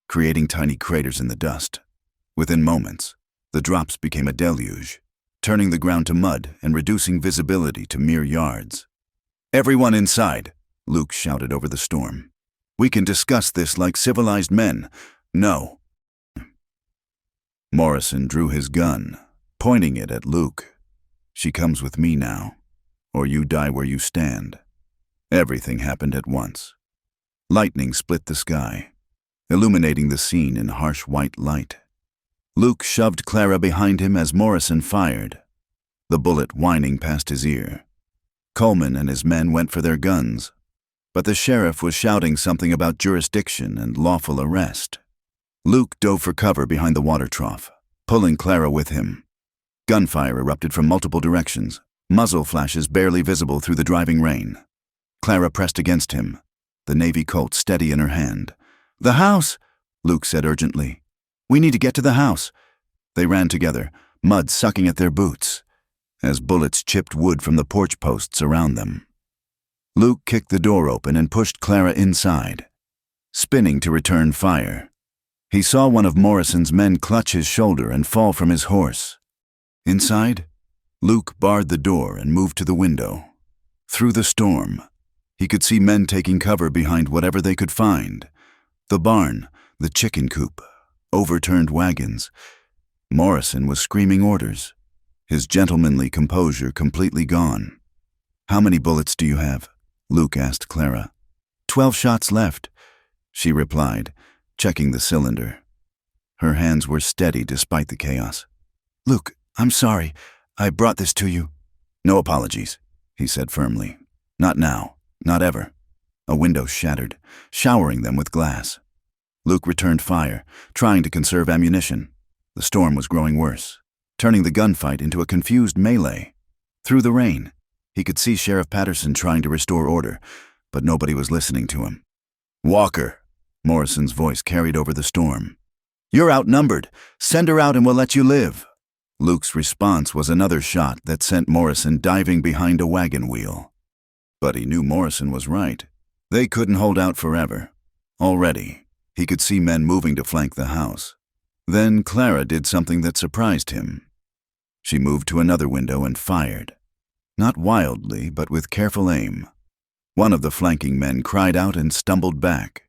creating tiny craters in the dust. Within moments, the drops became a deluge, turning the ground to mud and reducing visibility to mere yards. "Everyone inside," Luke shouted over the storm. "We can discuss this like civilized men. No." Morrison drew his gun, pointing it at Luke. "She comes with me now, or you die where you stand." Everything happened at once. Lightning split the sky, illuminating the scene in harsh white light. Luke shoved Clara behind him as Morrison fired, the bullet whining past his ear. Coleman and his men went for their guns, but the sheriff was shouting something about jurisdiction and lawful arrest. Luke dove for cover behind the water trough, pulling Clara with him. Gunfire erupted from multiple directions, muzzle flashes barely visible through the driving rain. Clara pressed against him, the Navy Colt steady in her hand. "The house," Luke said urgently. "We need to get to the house." They ran together, mud sucking at their boots, as bullets chipped wood from the porch posts around them. Luke kicked the door open and pushed Clara inside, spinning to return fire. He saw one of Morrison's men clutch his shoulder and fall from his horse. Inside, Luke barred the door and moved to the window. Through the storm, he could see men taking cover behind whatever they could find. The barn, the chicken coop, overturned wagons. Morrison was screaming orders, his gentlemanly composure completely gone. "How many bullets do you have?" Luke asked Clara. 12 shots left," she replied, checking the cylinder. Her hands were steady despite the chaos. "Luke, I'm sorry. I brought this to you." "No apologies," he said firmly. "Not now. Not ever." A window shattered, showering them with glass. Luke returned fire, trying to conserve ammunition. The storm was growing worse, turning the gunfight into a confused melee. Through the rain, he could see Sheriff Patterson trying to restore order, but nobody was listening to him. "Walker," Morrison's voice carried over the storm. "You're outnumbered. Send her out and we'll let you live." Luke's response was another shot that sent Morrison diving behind a wagon wheel. But he knew Morrison was right. They couldn't hold out forever. Already, he could see men moving to flank the house. Then Clara did something that surprised him. She moved to another window and fired. Not wildly, but with careful aim. One of the flanking men cried out and stumbled back.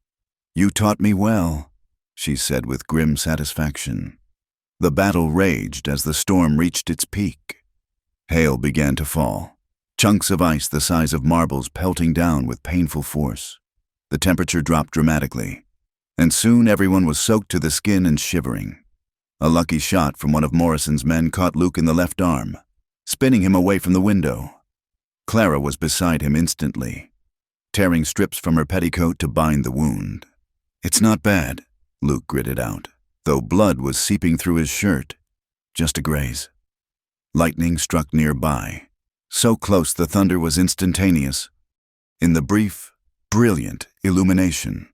"You taught me well," she said with grim satisfaction. The battle raged as the storm reached its peak. Hail began to fall, chunks of ice the size of marbles pelting down with painful force. The temperature dropped dramatically, and soon everyone was soaked to the skin and shivering. A lucky shot from one of Morrison's men caught Luke in the left arm, spinning him away from the window. Clara was beside him instantly, tearing strips from her petticoat to bind the wound. "It's not bad," Luke gritted out, though blood was seeping through his shirt. "Just a graze." Lightning struck nearby, so close the thunder was instantaneous. In the brief, brilliant illumination,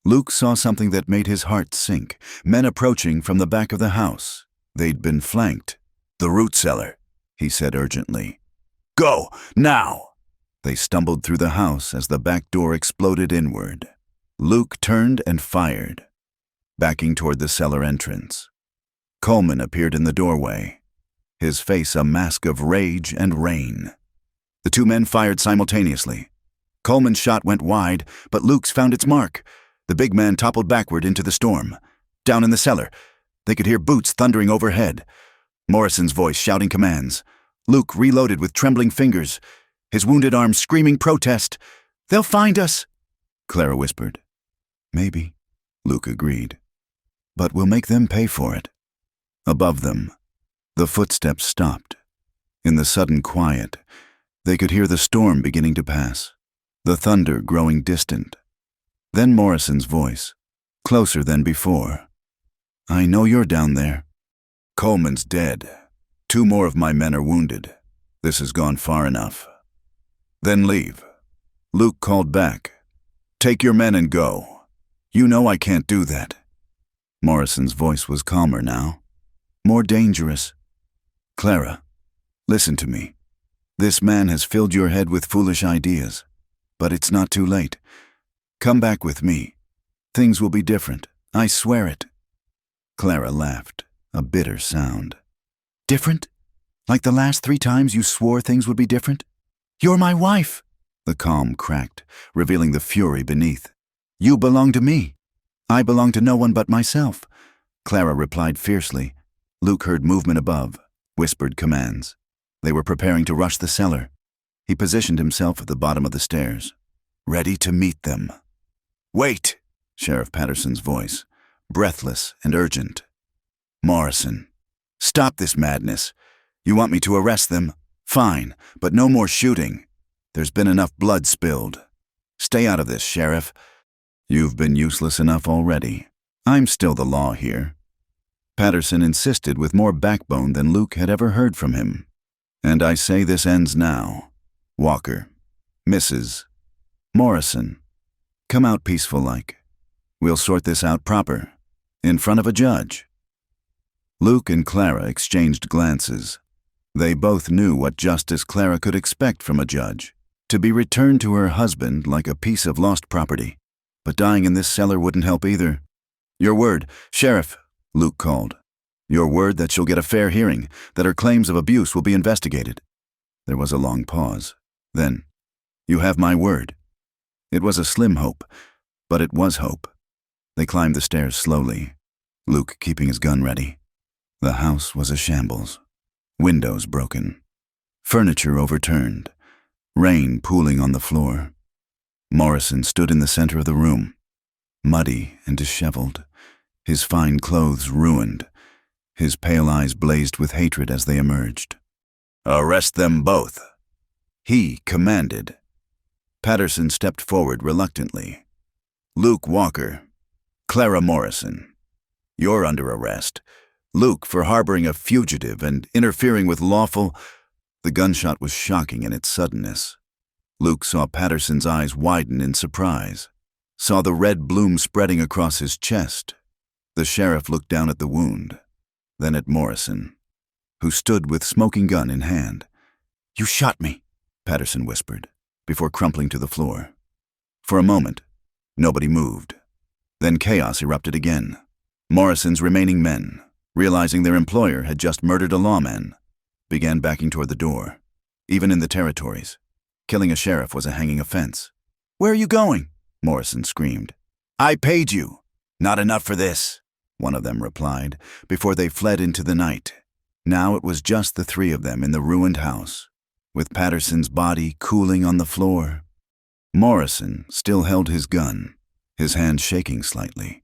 Luke saw something that made his heart sink. Men approaching from the back of the house. They'd been flanked. "The root cellar," he said urgently. "Go, now!" They stumbled through the house as the back door exploded inward. Luke turned and fired, backing toward the cellar entrance. Coleman appeared in the doorway, his face a mask of rage and rain. The two men fired simultaneously. Coleman's shot went wide, but Luke's found its mark. The big man toppled backward into the storm. Down in the cellar, they could hear boots thundering overhead. Morrison's voice shouting commands. Luke reloaded with trembling fingers, his wounded arm screaming protest. "They'll find us," Clara whispered. "Maybe," Luke agreed. "But we'll make them pay for it." Above them, the footsteps stopped. In the sudden quiet, they could hear the storm beginning to pass, the thunder growing distant. Then Morrison's voice, closer than before. "I know you're down there." "Coleman's dead. 2 more of my men are wounded. This has gone far enough." "Then leave." Luke called back. "Take your men and go. You know I can't do that." Morrison's voice was calmer now, more dangerous. "Clara, listen to me. This man has filled your head with foolish ideas, but it's not too late. Come back with me. Things will be different. I swear it." Clara laughed, a bitter sound. "Different? Like the last 3 times you swore things would be different? You're my wife." The calm cracked, revealing the fury beneath. "You belong to me. I belong to no one but myself," Clara replied fiercely. Luke heard movement above, whispered commands. They were preparing to rush the cellar. He positioned himself at the bottom of the stairs, ready to meet them. "Wait!" Sheriff Patterson's voice, breathless and urgent. "Morrison, stop this madness. You want me to arrest them? Fine, but no more shooting. There's been enough blood spilled. Stay out of this, Sheriff. You've been useless enough already. I'm still the law here." Patterson insisted with more backbone than Luke had ever heard from him. "And I say this ends now. Walker, Mrs. Morrison, come out peaceful-like. We'll sort this out proper, in front of a judge." Luke and Clara exchanged glances. They both knew what justice Clara could expect from a judge, to be returned to her husband like a piece of lost property. But dying in this cellar wouldn't help either. "Your word, Sheriff," Luke called. "Your word that she'll get a fair hearing, that her claims of abuse will be investigated." There was a long pause. Then, "You have my word." It was a slim hope, but it was hope. They climbed the stairs slowly, Luke keeping his gun ready. The house was a shambles. Windows broken. Furniture overturned. Rain pooling on the floor. Morrison stood in the center of the room, muddy and disheveled, his fine clothes ruined. His pale eyes blazed with hatred as they emerged. "Arrest them both," he commanded. Patterson stepped forward reluctantly. "Luke Walker, Clara Morrison, you're under arrest. Luke for harboring a fugitive and interfering with lawful—" The gunshot was shocking in its suddenness. Luke saw Patterson's eyes widen in surprise, saw the red bloom spreading across his chest. The sheriff looked down at the wound, then at Morrison, who stood with smoking gun in hand. "You shot me," Patterson whispered, before crumpling to the floor. For a moment, nobody moved. Then chaos erupted again. Morrison's remaining men, realizing their employer had just murdered a lawman, began backing toward the door. Even in the territories, killing a sheriff was a hanging offense. "Where are you going?" Morrison screamed. "I paid you. Not enough for this," one of them replied, before they fled into the night. Now it was just the three of them in the ruined house, with Patterson's body cooling on the floor. Morrison still held his gun, his hand shaking slightly.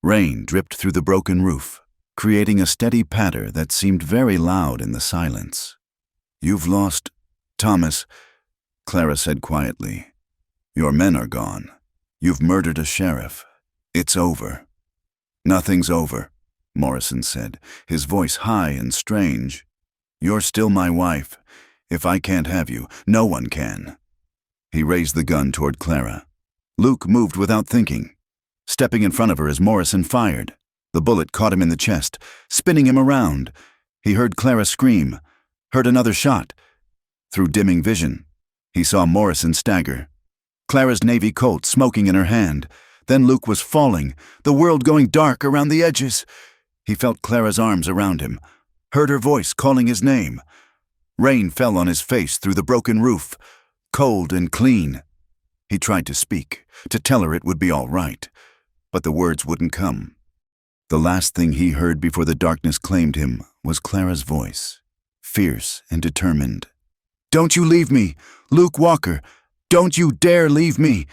Rain dripped through the broken roof, creating a steady patter that seemed very loud in the silence. "You've lost, Thomas," Clara said quietly. "Your men are gone. You've murdered a sheriff. It's over." "Nothing's over," Morrison said, his voice high and strange. "You're still my wife. If I can't have you, no one can." He raised the gun toward Clara. Luke moved without thinking, stepping in front of her as Morrison fired. The bullet caught him in the chest, spinning him around. He heard Clara scream, heard another shot. Through dimming vision, he saw Morrison stagger, Clara's Navy Colt smoking in her hand. Then Luke was falling, the world going dark around the edges. He felt Clara's arms around him, heard her voice calling his name. Rain fell on his face through the broken roof, cold and clean. He tried to speak, to tell her it would be all right, but the words wouldn't come. The last thing he heard before the darkness claimed him was Clara's voice, fierce and determined. "Don't you leave me, Luke Walker! Don't you dare leave me!"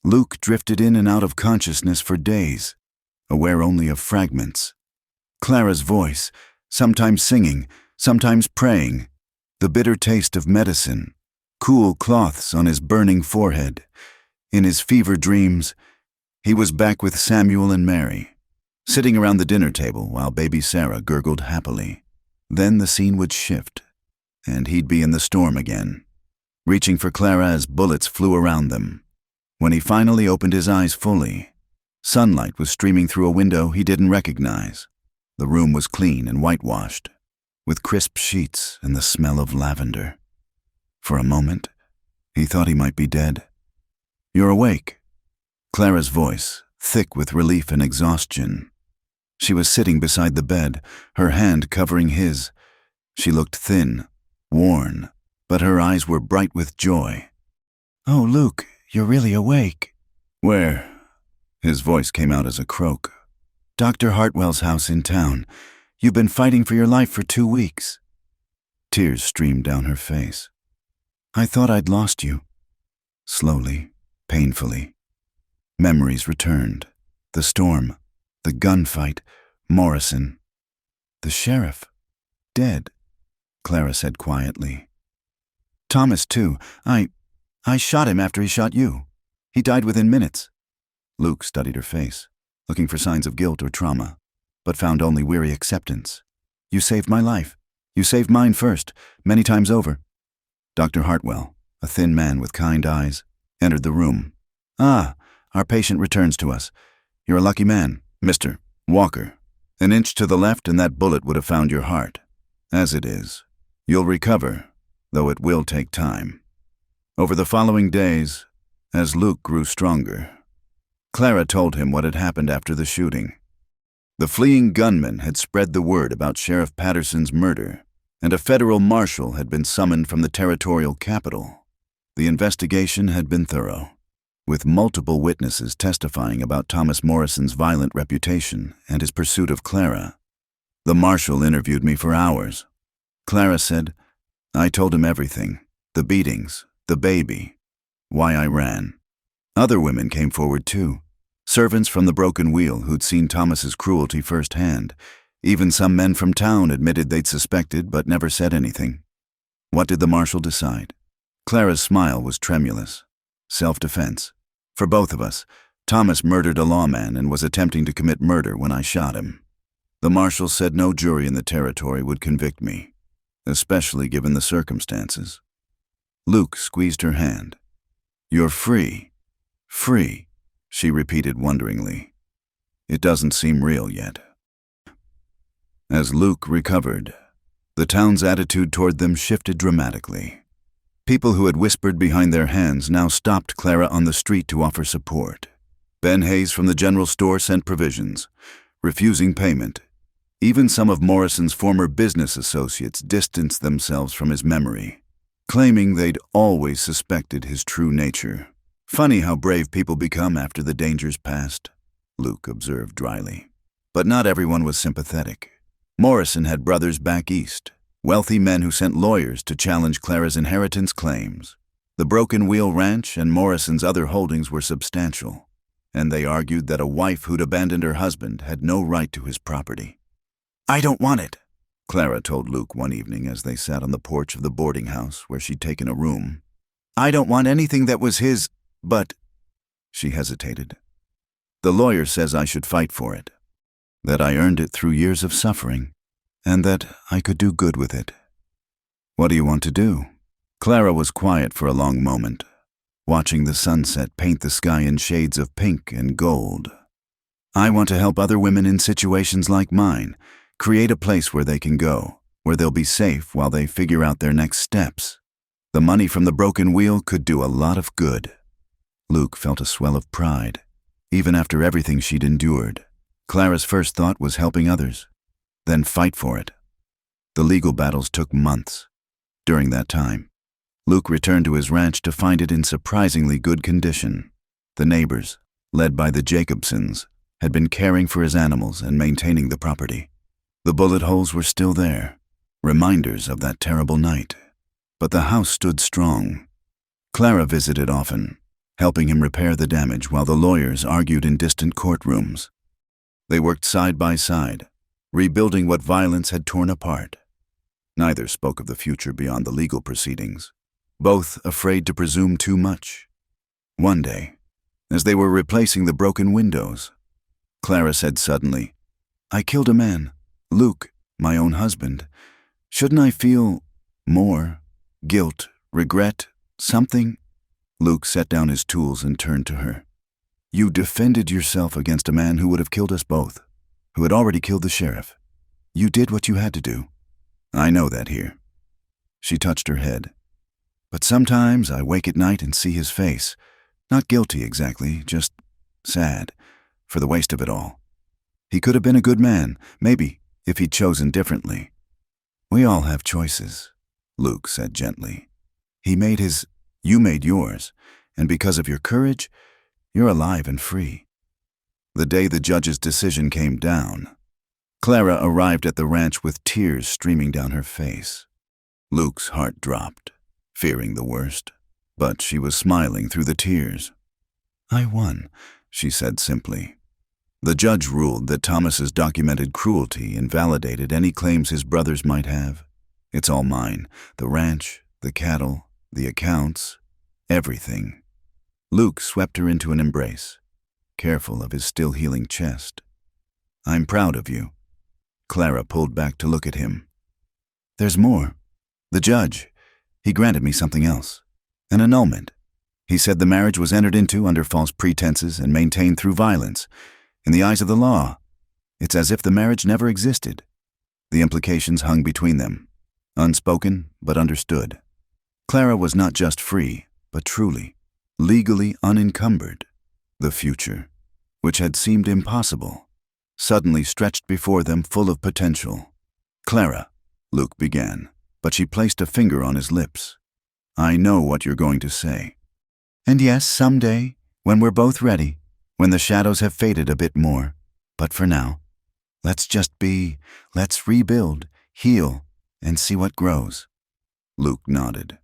Luke drifted in and out of consciousness for days, aware only of fragments. Clara's voice, sometimes singing, sometimes praying, the bitter taste of medicine, cool cloths on his burning forehead. In his fever dreams, he was back with Samuel and Mary, sitting around the dinner table while baby Sarah gurgled happily. Then the scene would shift, and he'd be in the storm again, reaching for Clara as bullets flew around them. When he finally opened his eyes fully, sunlight was streaming through a window he didn't recognize. The room was clean and whitewashed, with crisp sheets and the smell of lavender. For a moment, he thought he might be dead. "You're awake." Clara's voice, thick with relief and exhaustion. She was sitting beside the bed, her hand covering his. She looked thin, worn, but her eyes were bright with joy. "Oh, Luke, you're really awake." "Where?" His voice came out as a croak. "Dr. Hartwell's house in town. You've been fighting for your life for 2 weeks." Tears streamed down her face. "I thought I'd lost you." Slowly, painfully. Memories returned. The storm, the gunfight, Morrison. "The sheriff. Dead," Clara said quietly. "Thomas, too. I shot him after he shot you. He died within minutes." Luke studied her face, looking for signs of guilt or trauma, but found only weary acceptance. "You saved my life. You saved mine first, many times over." Dr. Hartwell, a thin man with kind eyes, entered the room. "Ah, our patient returns to us. You're a lucky man, Mr. Walker. An inch to the left and that bullet would have found your heart. As it is, you'll recover, though it will take time." Over the following days, as Luke grew stronger, Clara told him what had happened after the shooting. The fleeing gunman had spread the word about Sheriff Patterson's murder, and a federal marshal had been summoned from the territorial capital. The investigation had been thorough, with multiple witnesses testifying about Thomas Morrison's violent reputation and his pursuit of Clara. The marshal interviewed me for hours. Clara said, "I told him everything, the beatings, the baby, why I ran." Other women came forward too, servants from the Broken Wheel who'd seen Thomas's cruelty firsthand. Even some men from town admitted they'd suspected but never said anything. What did the marshal decide? Clara's smile was tremulous. Self-defense. For both of us, Thomas murdered a lawman and was attempting to commit murder when I shot him. The marshal said no jury in the territory would convict me, especially given the circumstances. Luke squeezed her hand. "You're free. Free," she repeated wonderingly. "It doesn't seem real yet." As Luke recovered, the town's attitude toward them shifted dramatically. People who had whispered behind their hands now stopped Clara on the street to offer support. Ben Hayes from the general store sent provisions, refusing payment. Even some of Morrison's former business associates distanced themselves from his memory, claiming they'd always suspected his true nature. "Funny how brave people become after the danger's past," Luke observed dryly. But not everyone was sympathetic. Morrison had brothers back east, wealthy men who sent lawyers to challenge Clara's inheritance claims. The Broken Wheel Ranch and Morrison's other holdings were substantial, and they argued that a wife who'd abandoned her husband had no right to his property. "I don't want it," Clara told Luke one evening as they sat on the porch of the boarding house where she'd taken a room. "I don't want anything that was his, but—" She hesitated. "The lawyer says I should fight for it, that I earned it through years of suffering, and that I could do good with it." "What do you want to do?" Clara was quiet for a long moment, watching the sunset paint the sky in shades of pink and gold. "I want to help other women in situations like mine, create a place where they can go, where they'll be safe while they figure out their next steps. The money from the Broken Wheel could do a lot of good." Luke felt a swell of pride. Even after everything she'd endured, Clara's first thought was helping others, then fight for it. The legal battles took months. During that time, Luke returned to his ranch to find it in surprisingly good condition. The neighbors, led by the Jacobsons, had been caring for his animals and maintaining the property. The bullet holes were still there, reminders of that terrible night. But the house stood strong. Clara visited often, helping him repair the damage while the lawyers argued in distant courtrooms. They worked side by side, rebuilding what violence had torn apart. Neither spoke of the future beyond the legal proceedings, both afraid to presume too much. One day, as they were replacing the broken windows, Clara said suddenly, "I killed a man, Luke, my own husband. Shouldn't I feel more guilt, regret, something?" Luke set down his tools and turned to her. "You defended yourself against a man who would have killed us both, who had already killed the sheriff. You did what you had to do. I know that here." She touched her head. "But sometimes I wake at night and see his face. Not guilty exactly, just sad, for the waste of it all. He could have been a good man, maybe, if he'd chosen differently." "We all have choices," Luke said gently. "He made his, you made yours, and because of your courage, you're alive and free." The day the judge's decision came down, Clara arrived at the ranch with tears streaming down her face. Luke's heart dropped, fearing the worst, but she was smiling through the tears. "I won," she said simply. The judge ruled that Thomas's documented cruelty invalidated any claims his brothers might have. "It's all mine, the ranch, the cattle, the accounts, everything." Luke swept her into an embrace, careful of his still healing chest. "I'm proud of you." Clara pulled back to look at him. "There's more. The judge, he granted me something else. An annulment. He said the marriage was entered into under false pretenses and maintained through violence. In the eyes of the law, it's as if the marriage never existed. The implications hung between them, unspoken but understood. Clara was not just free, but truly, legally unencumbered. The future, which had seemed impossible, suddenly stretched before them full of potential. "Clara," Luke began, but she placed a finger on his lips. "I know what you're going to say. And yes, someday, when we're both ready, when the shadows have faded a bit more, but for now, let's rebuild, heal, and see what grows." Luke nodded,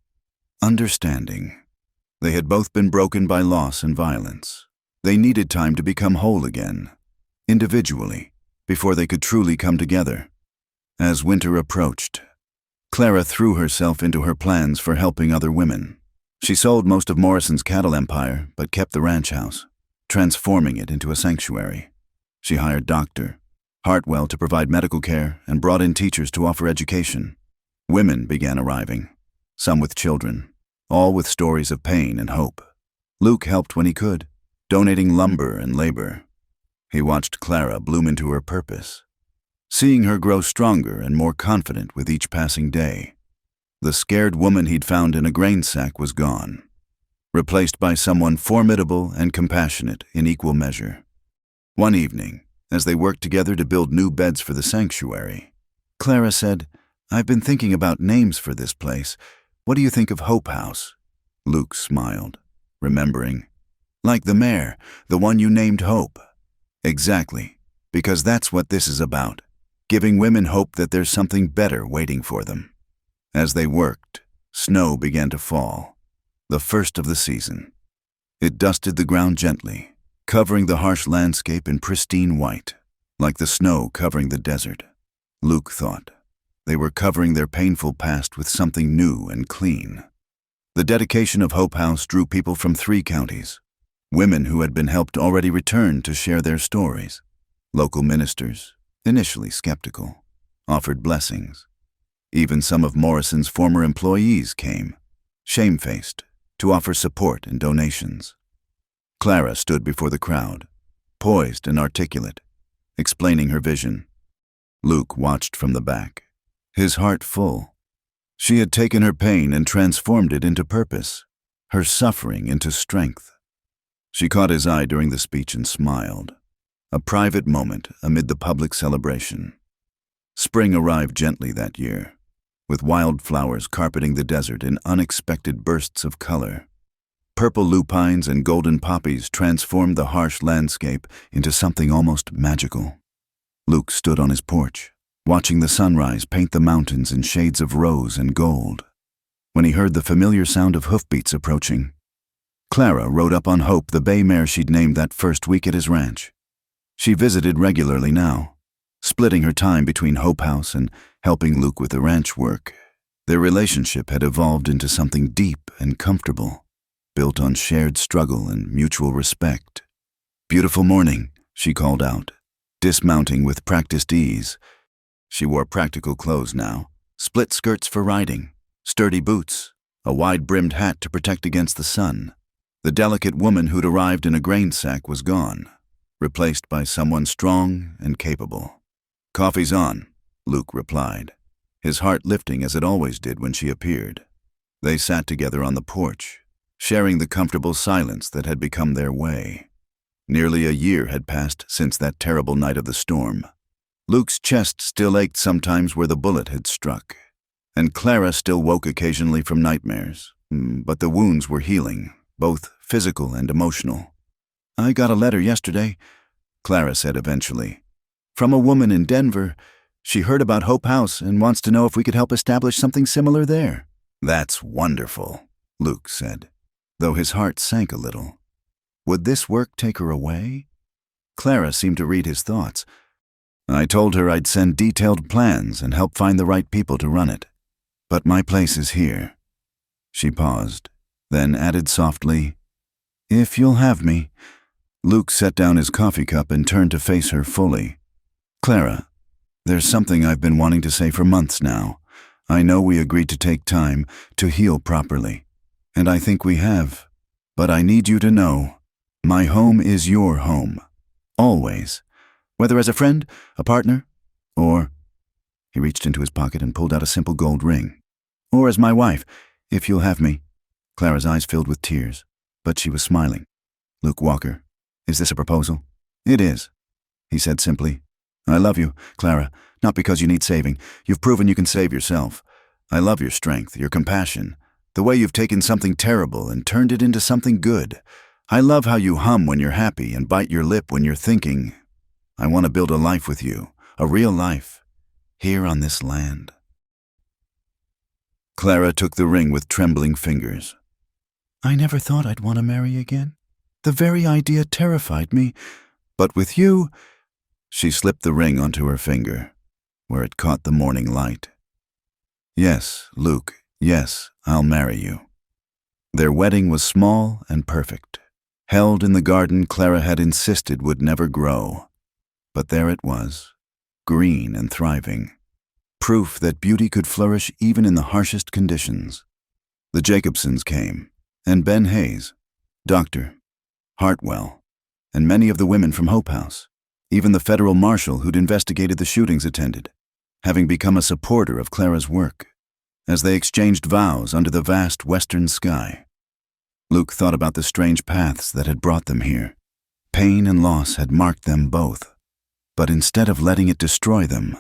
understanding. They had both been broken by loss and violence. They needed time to become whole again, individually, before they could truly come together. As winter approached, Clara threw herself into her plans for helping other women. She sold most of Morrison's cattle empire, but kept the ranch house, transforming it into a sanctuary. She hired Dr. Hartwell to provide medical care and brought in teachers to offer education. Women began arriving, some with children, all with stories of pain and hope. Luke helped when he could, donating lumber and labor. He watched Clara bloom into her purpose, seeing her grow stronger and more confident with each passing day. The scared woman he'd found in a grain sack was gone, replaced by someone formidable and compassionate in equal measure. One evening, as they worked together to build new beds for the sanctuary, Clara said, "I've been thinking about names for this place. What do you think of Hope House?" Luke smiled, remembering. "Like the mare, the one you named Hope." "Exactly, because that's what this is about. giving women hope that there's something better waiting for them. As they worked, snow began to fall, the first of the season. It dusted the ground gently, covering the harsh landscape in pristine white, like the snow covering the desert. Luke thought. They were covering their painful past with something new and clean. The dedication of Hope House drew people from 3 counties. Women who had been helped already returned to share their stories. Local ministers, initially skeptical, offered blessings. Even some of Morrison's former employees came, shamefaced, to offer support and donations. Clara stood before the crowd, poised and articulate, explaining her vision. Luke watched from the back, his heart full. She had taken her pain and transformed it into purpose, her suffering into strength. She caught his eye during the speech and smiled, a private moment amid the public celebration. Spring arrived gently that year, with wildflowers carpeting the desert in unexpected bursts of color. Purple lupines and golden poppies transformed the harsh landscape into something almost magical. Luke stood on his porch, watching the sunrise paint the mountains in shades of rose and gold. When he heard the familiar sound of hoofbeats approaching, Clara rode up on Hope, the bay mare she'd named that first week at his ranch. She visited regularly now, splitting her time between Hope House and helping Luke with the ranch work. Their relationship had evolved into something deep and comfortable, built on shared struggle and mutual respect. "Beautiful morning," she called out, dismounting with practiced ease. She wore practical clothes now, split skirts for riding, sturdy boots, a wide-brimmed hat to protect against the sun. The delicate woman who'd arrived in a grain sack was gone, replaced by someone strong and capable. "Coffee's on," Luke replied, his heart lifting as it always did when she appeared. They sat together on the porch, sharing the comfortable silence that had become their way. Nearly a year had passed since that terrible night of the storm. Luke's chest still ached sometimes where the bullet had struck, and Clara still woke occasionally from nightmares, but the wounds were healing, both physical and emotional. "I got a letter yesterday," Clara said eventually, "from a woman in Denver. She heard about Hope House and wants to know if we could help establish something similar there." "That's wonderful," Luke said, though his heart sank a little. Would this work take her away? Clara seemed to read his thoughts. "I told her I'd send detailed plans and help find the right people to run it. But my place is here." She paused, then added softly, "If you'll have me." Luke set down his coffee cup and turned to face her fully. "Clara, there's something I've been wanting to say for months now. I know we agreed to take time to heal properly, and I think we have. But I need you to know, my home is your home. Always. Whether as a friend, a partner, or—" he reached into his pocket and pulled out a simple gold ring. "Or as my wife, if you'll have me." Clara's eyes filled with tears, but she was smiling. "Luke Walker, is this a proposal?" "It is," he said simply. "I love you, Clara, not because you need saving. You've proven you can save yourself. I love your strength, your compassion, the way you've taken something terrible and turned it into something good. I love how you hum when you're happy and bite your lip when you're thinking. I want to build a life with you, a real life, here on this land." Clara took the ring with trembling fingers. "I never thought I'd want to marry again. The very idea terrified me. But with you—" She slipped the ring onto her finger, where it caught the morning light. "Yes, Luke, yes, I'll marry you." Their wedding was small and perfect, held in the garden Clara had insisted would never grow. But there it was, green and thriving, proof that beauty could flourish even in the harshest conditions. The Jacobsons came, and Ben Hayes, Dr. Hartwell, and many of the women from Hope House. Even the federal marshal who'd investigated the shootings attended, having become a supporter of Clara's work, as they exchanged vows under the vast western sky. Luke thought about the strange paths that had brought them here. Pain and loss had marked them both, but instead of letting it destroy them,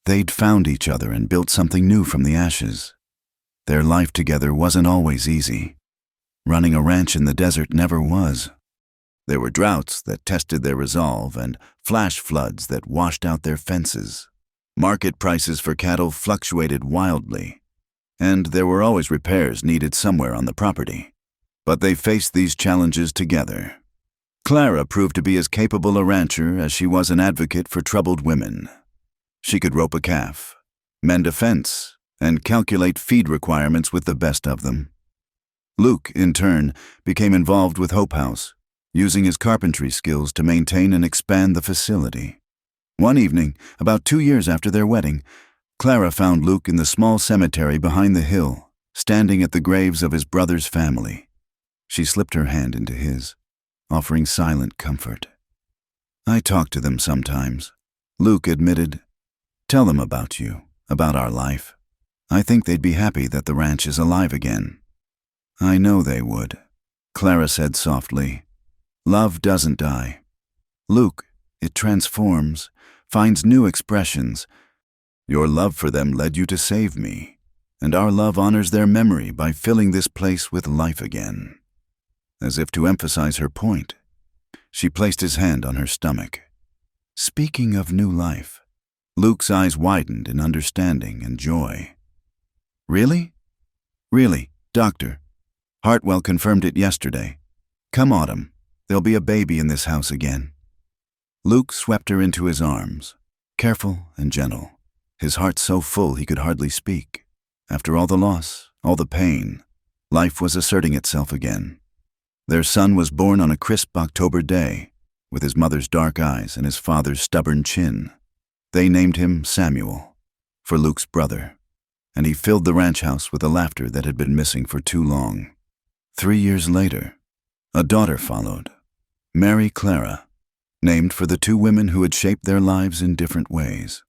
they'd found each other and built something new from the ashes. Their life together wasn't always easy. Running a ranch in the desert never was. There were droughts that tested their resolve and flash floods that washed out their fences. Market prices for cattle fluctuated wildly, and there were always repairs needed somewhere on the property. But they faced these challenges together. Clara proved to be as capable a rancher as she was an advocate for troubled women. She could rope a calf, mend a fence, and calculate feed requirements with the best of them. Luke, in turn, became involved with Hope House, using his carpentry skills to maintain and expand the facility. One evening, about 2 years after their wedding, Clara found Luke in the small cemetery behind the hill, standing at the graves of his brother's family. She slipped her hand into his, offering silent comfort. "I talk to them sometimes," Luke admitted. "Tell them about you, about our life. I think they'd be happy that the ranch is alive again." "I know they would," Clara said softly. "Love doesn't die. Luke, it transforms, finds new expressions. Your love for them led you to save me, and our love honors their memory by filling this place with life again." As if to emphasize her point, she placed his hand on her stomach. "Speaking of new life," Luke's eyes widened in understanding and joy. "Really?" "Really, Doctor. Hartwell confirmed it yesterday. Come autumn, there'll be a baby in this house again." Luke swept her into his arms, careful and gentle, his heart so full he could hardly speak. After all the loss, all the pain, life was asserting itself again. Their son was born on a crisp October day, with his mother's dark eyes and his father's stubborn chin. They named him Samuel, for Luke's brother, and he filled the ranch house with the laughter that had been missing for too long. 3 years later, a daughter followed, Mary Clara, named for the two women who had shaped their lives in different ways.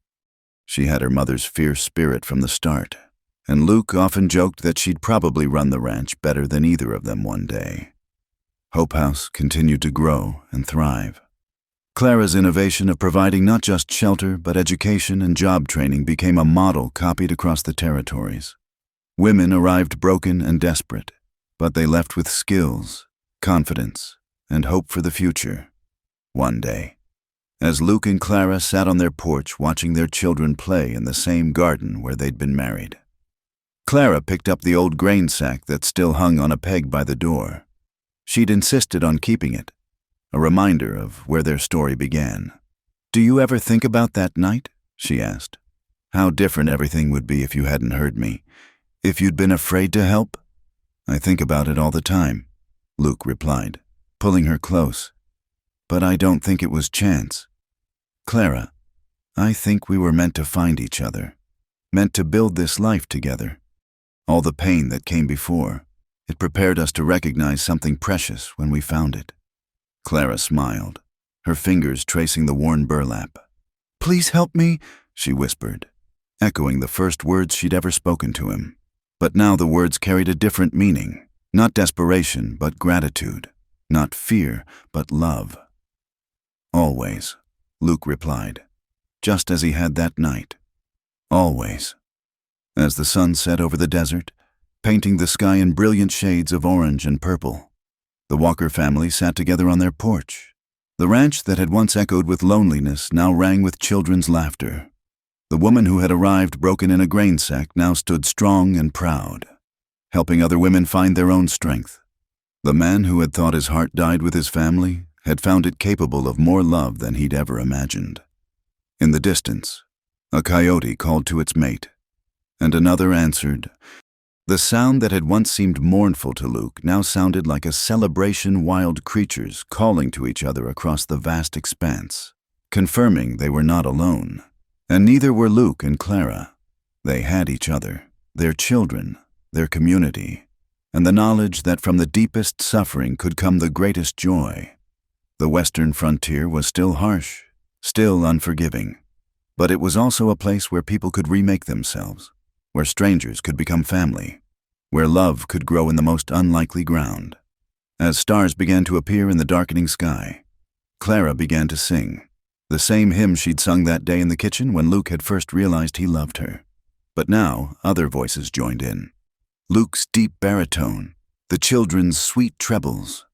She had her mother's fierce spirit from the start, and Luke often joked that she'd probably run the ranch better than either of them one day. Hope House continued to grow and thrive. Clara's innovation of providing not just shelter but education and job training became a model copied across the territories. Women arrived broken and desperate, but they left with skills, confidence, and hope for the future. One day, as Luke and Clara sat on their porch watching their children play in the same garden where they'd been married, Clara picked up the old grain sack that still hung on a peg by the door. She'd insisted on keeping it, a reminder of where their story began. "Do you ever think about that night?" she asked. "How different everything would be if you hadn't heard me, if you'd been afraid to help?" "I think about it all the time," Luke replied, pulling her close. "But I don't think it was chance. Clara, I think we were meant to find each other, meant to build this life together. All the pain that came before, it prepared us to recognize something precious when we found it." Clara smiled, her fingers tracing the worn burlap. "Please help me," she whispered, echoing the first words she'd ever spoken to him. But now the words carried a different meaning, not desperation but gratitude, not fear but love. "Always," Luke replied, just as he had that night. Always. As the sun set over the desert, painting the sky in brilliant shades of orange and purple, the Walker family sat together on their porch. The ranch that had once echoed with loneliness now rang with children's laughter. The woman who had arrived broken in a grain sack now stood strong and proud, helping other women find their own strength. The man who had thought his heart died with his family had found it capable of more love than he'd ever imagined. In the distance, a coyote called to its mate, and another answered. The sound that had once seemed mournful to Luke now sounded like a celebration, wild creatures calling to each other across the vast expanse, confirming they were not alone. And neither were Luke and Clara. They had each other, their children, their community, and the knowledge that from the deepest suffering could come the greatest joy. The western frontier was still harsh, still unforgiving, but it was also a place where people could remake themselves, where strangers could become family, where love could grow in the most unlikely ground. As stars began to appear in the darkening sky, Clara began to sing, the same hymn she'd sung that day in the kitchen when Luke had first realized he loved her. But now other voices joined in. Luke's deep baritone, the children's sweet trebles.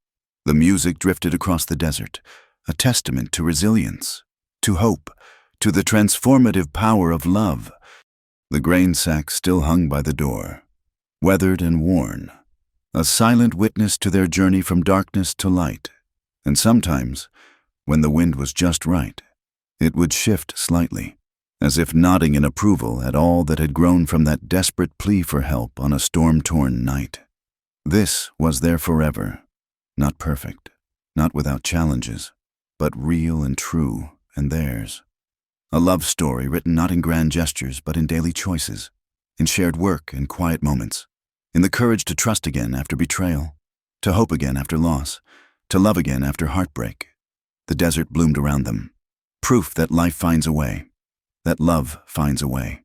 The music drifted across the desert, a testament to resilience, to hope, to the transformative power of love. The grain sack still hung by the door, weathered and worn, a silent witness to their journey from darkness to light. And sometimes, when the wind was just right, it would shift slightly, as if nodding in approval at all that had grown from that desperate plea for help on a storm-torn night. This was their forever, not perfect, not without challenges, but real and true, and theirs. A love story written not in grand gestures, but in daily choices, in shared work and quiet moments, in the courage to trust again after betrayal, to hope again after loss, to love again after heartbreak. The desert bloomed around them, proof that life finds a way, that love finds a way,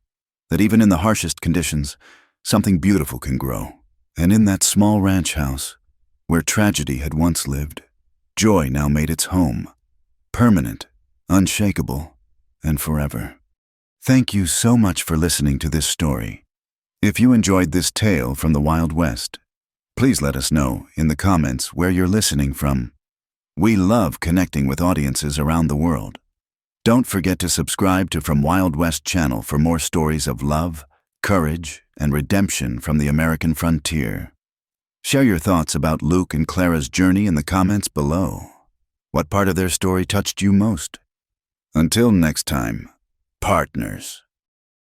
that even in the harshest conditions, something beautiful can grow. And in that small ranch house, where tragedy had once lived, joy now made its home, permanent, unshakable, and forever. Thank you so much for listening to this story. If you enjoyed this tale from the Wild West, please let us know in the comments where you're listening from. We love connecting with audiences around the world. Don't forget to subscribe to From Wild West channel for more stories of love, courage, and redemption from the American frontier. Share your thoughts about Luke and Clara's journey in the comments below. What part of their story touched you most? Until next time, partners.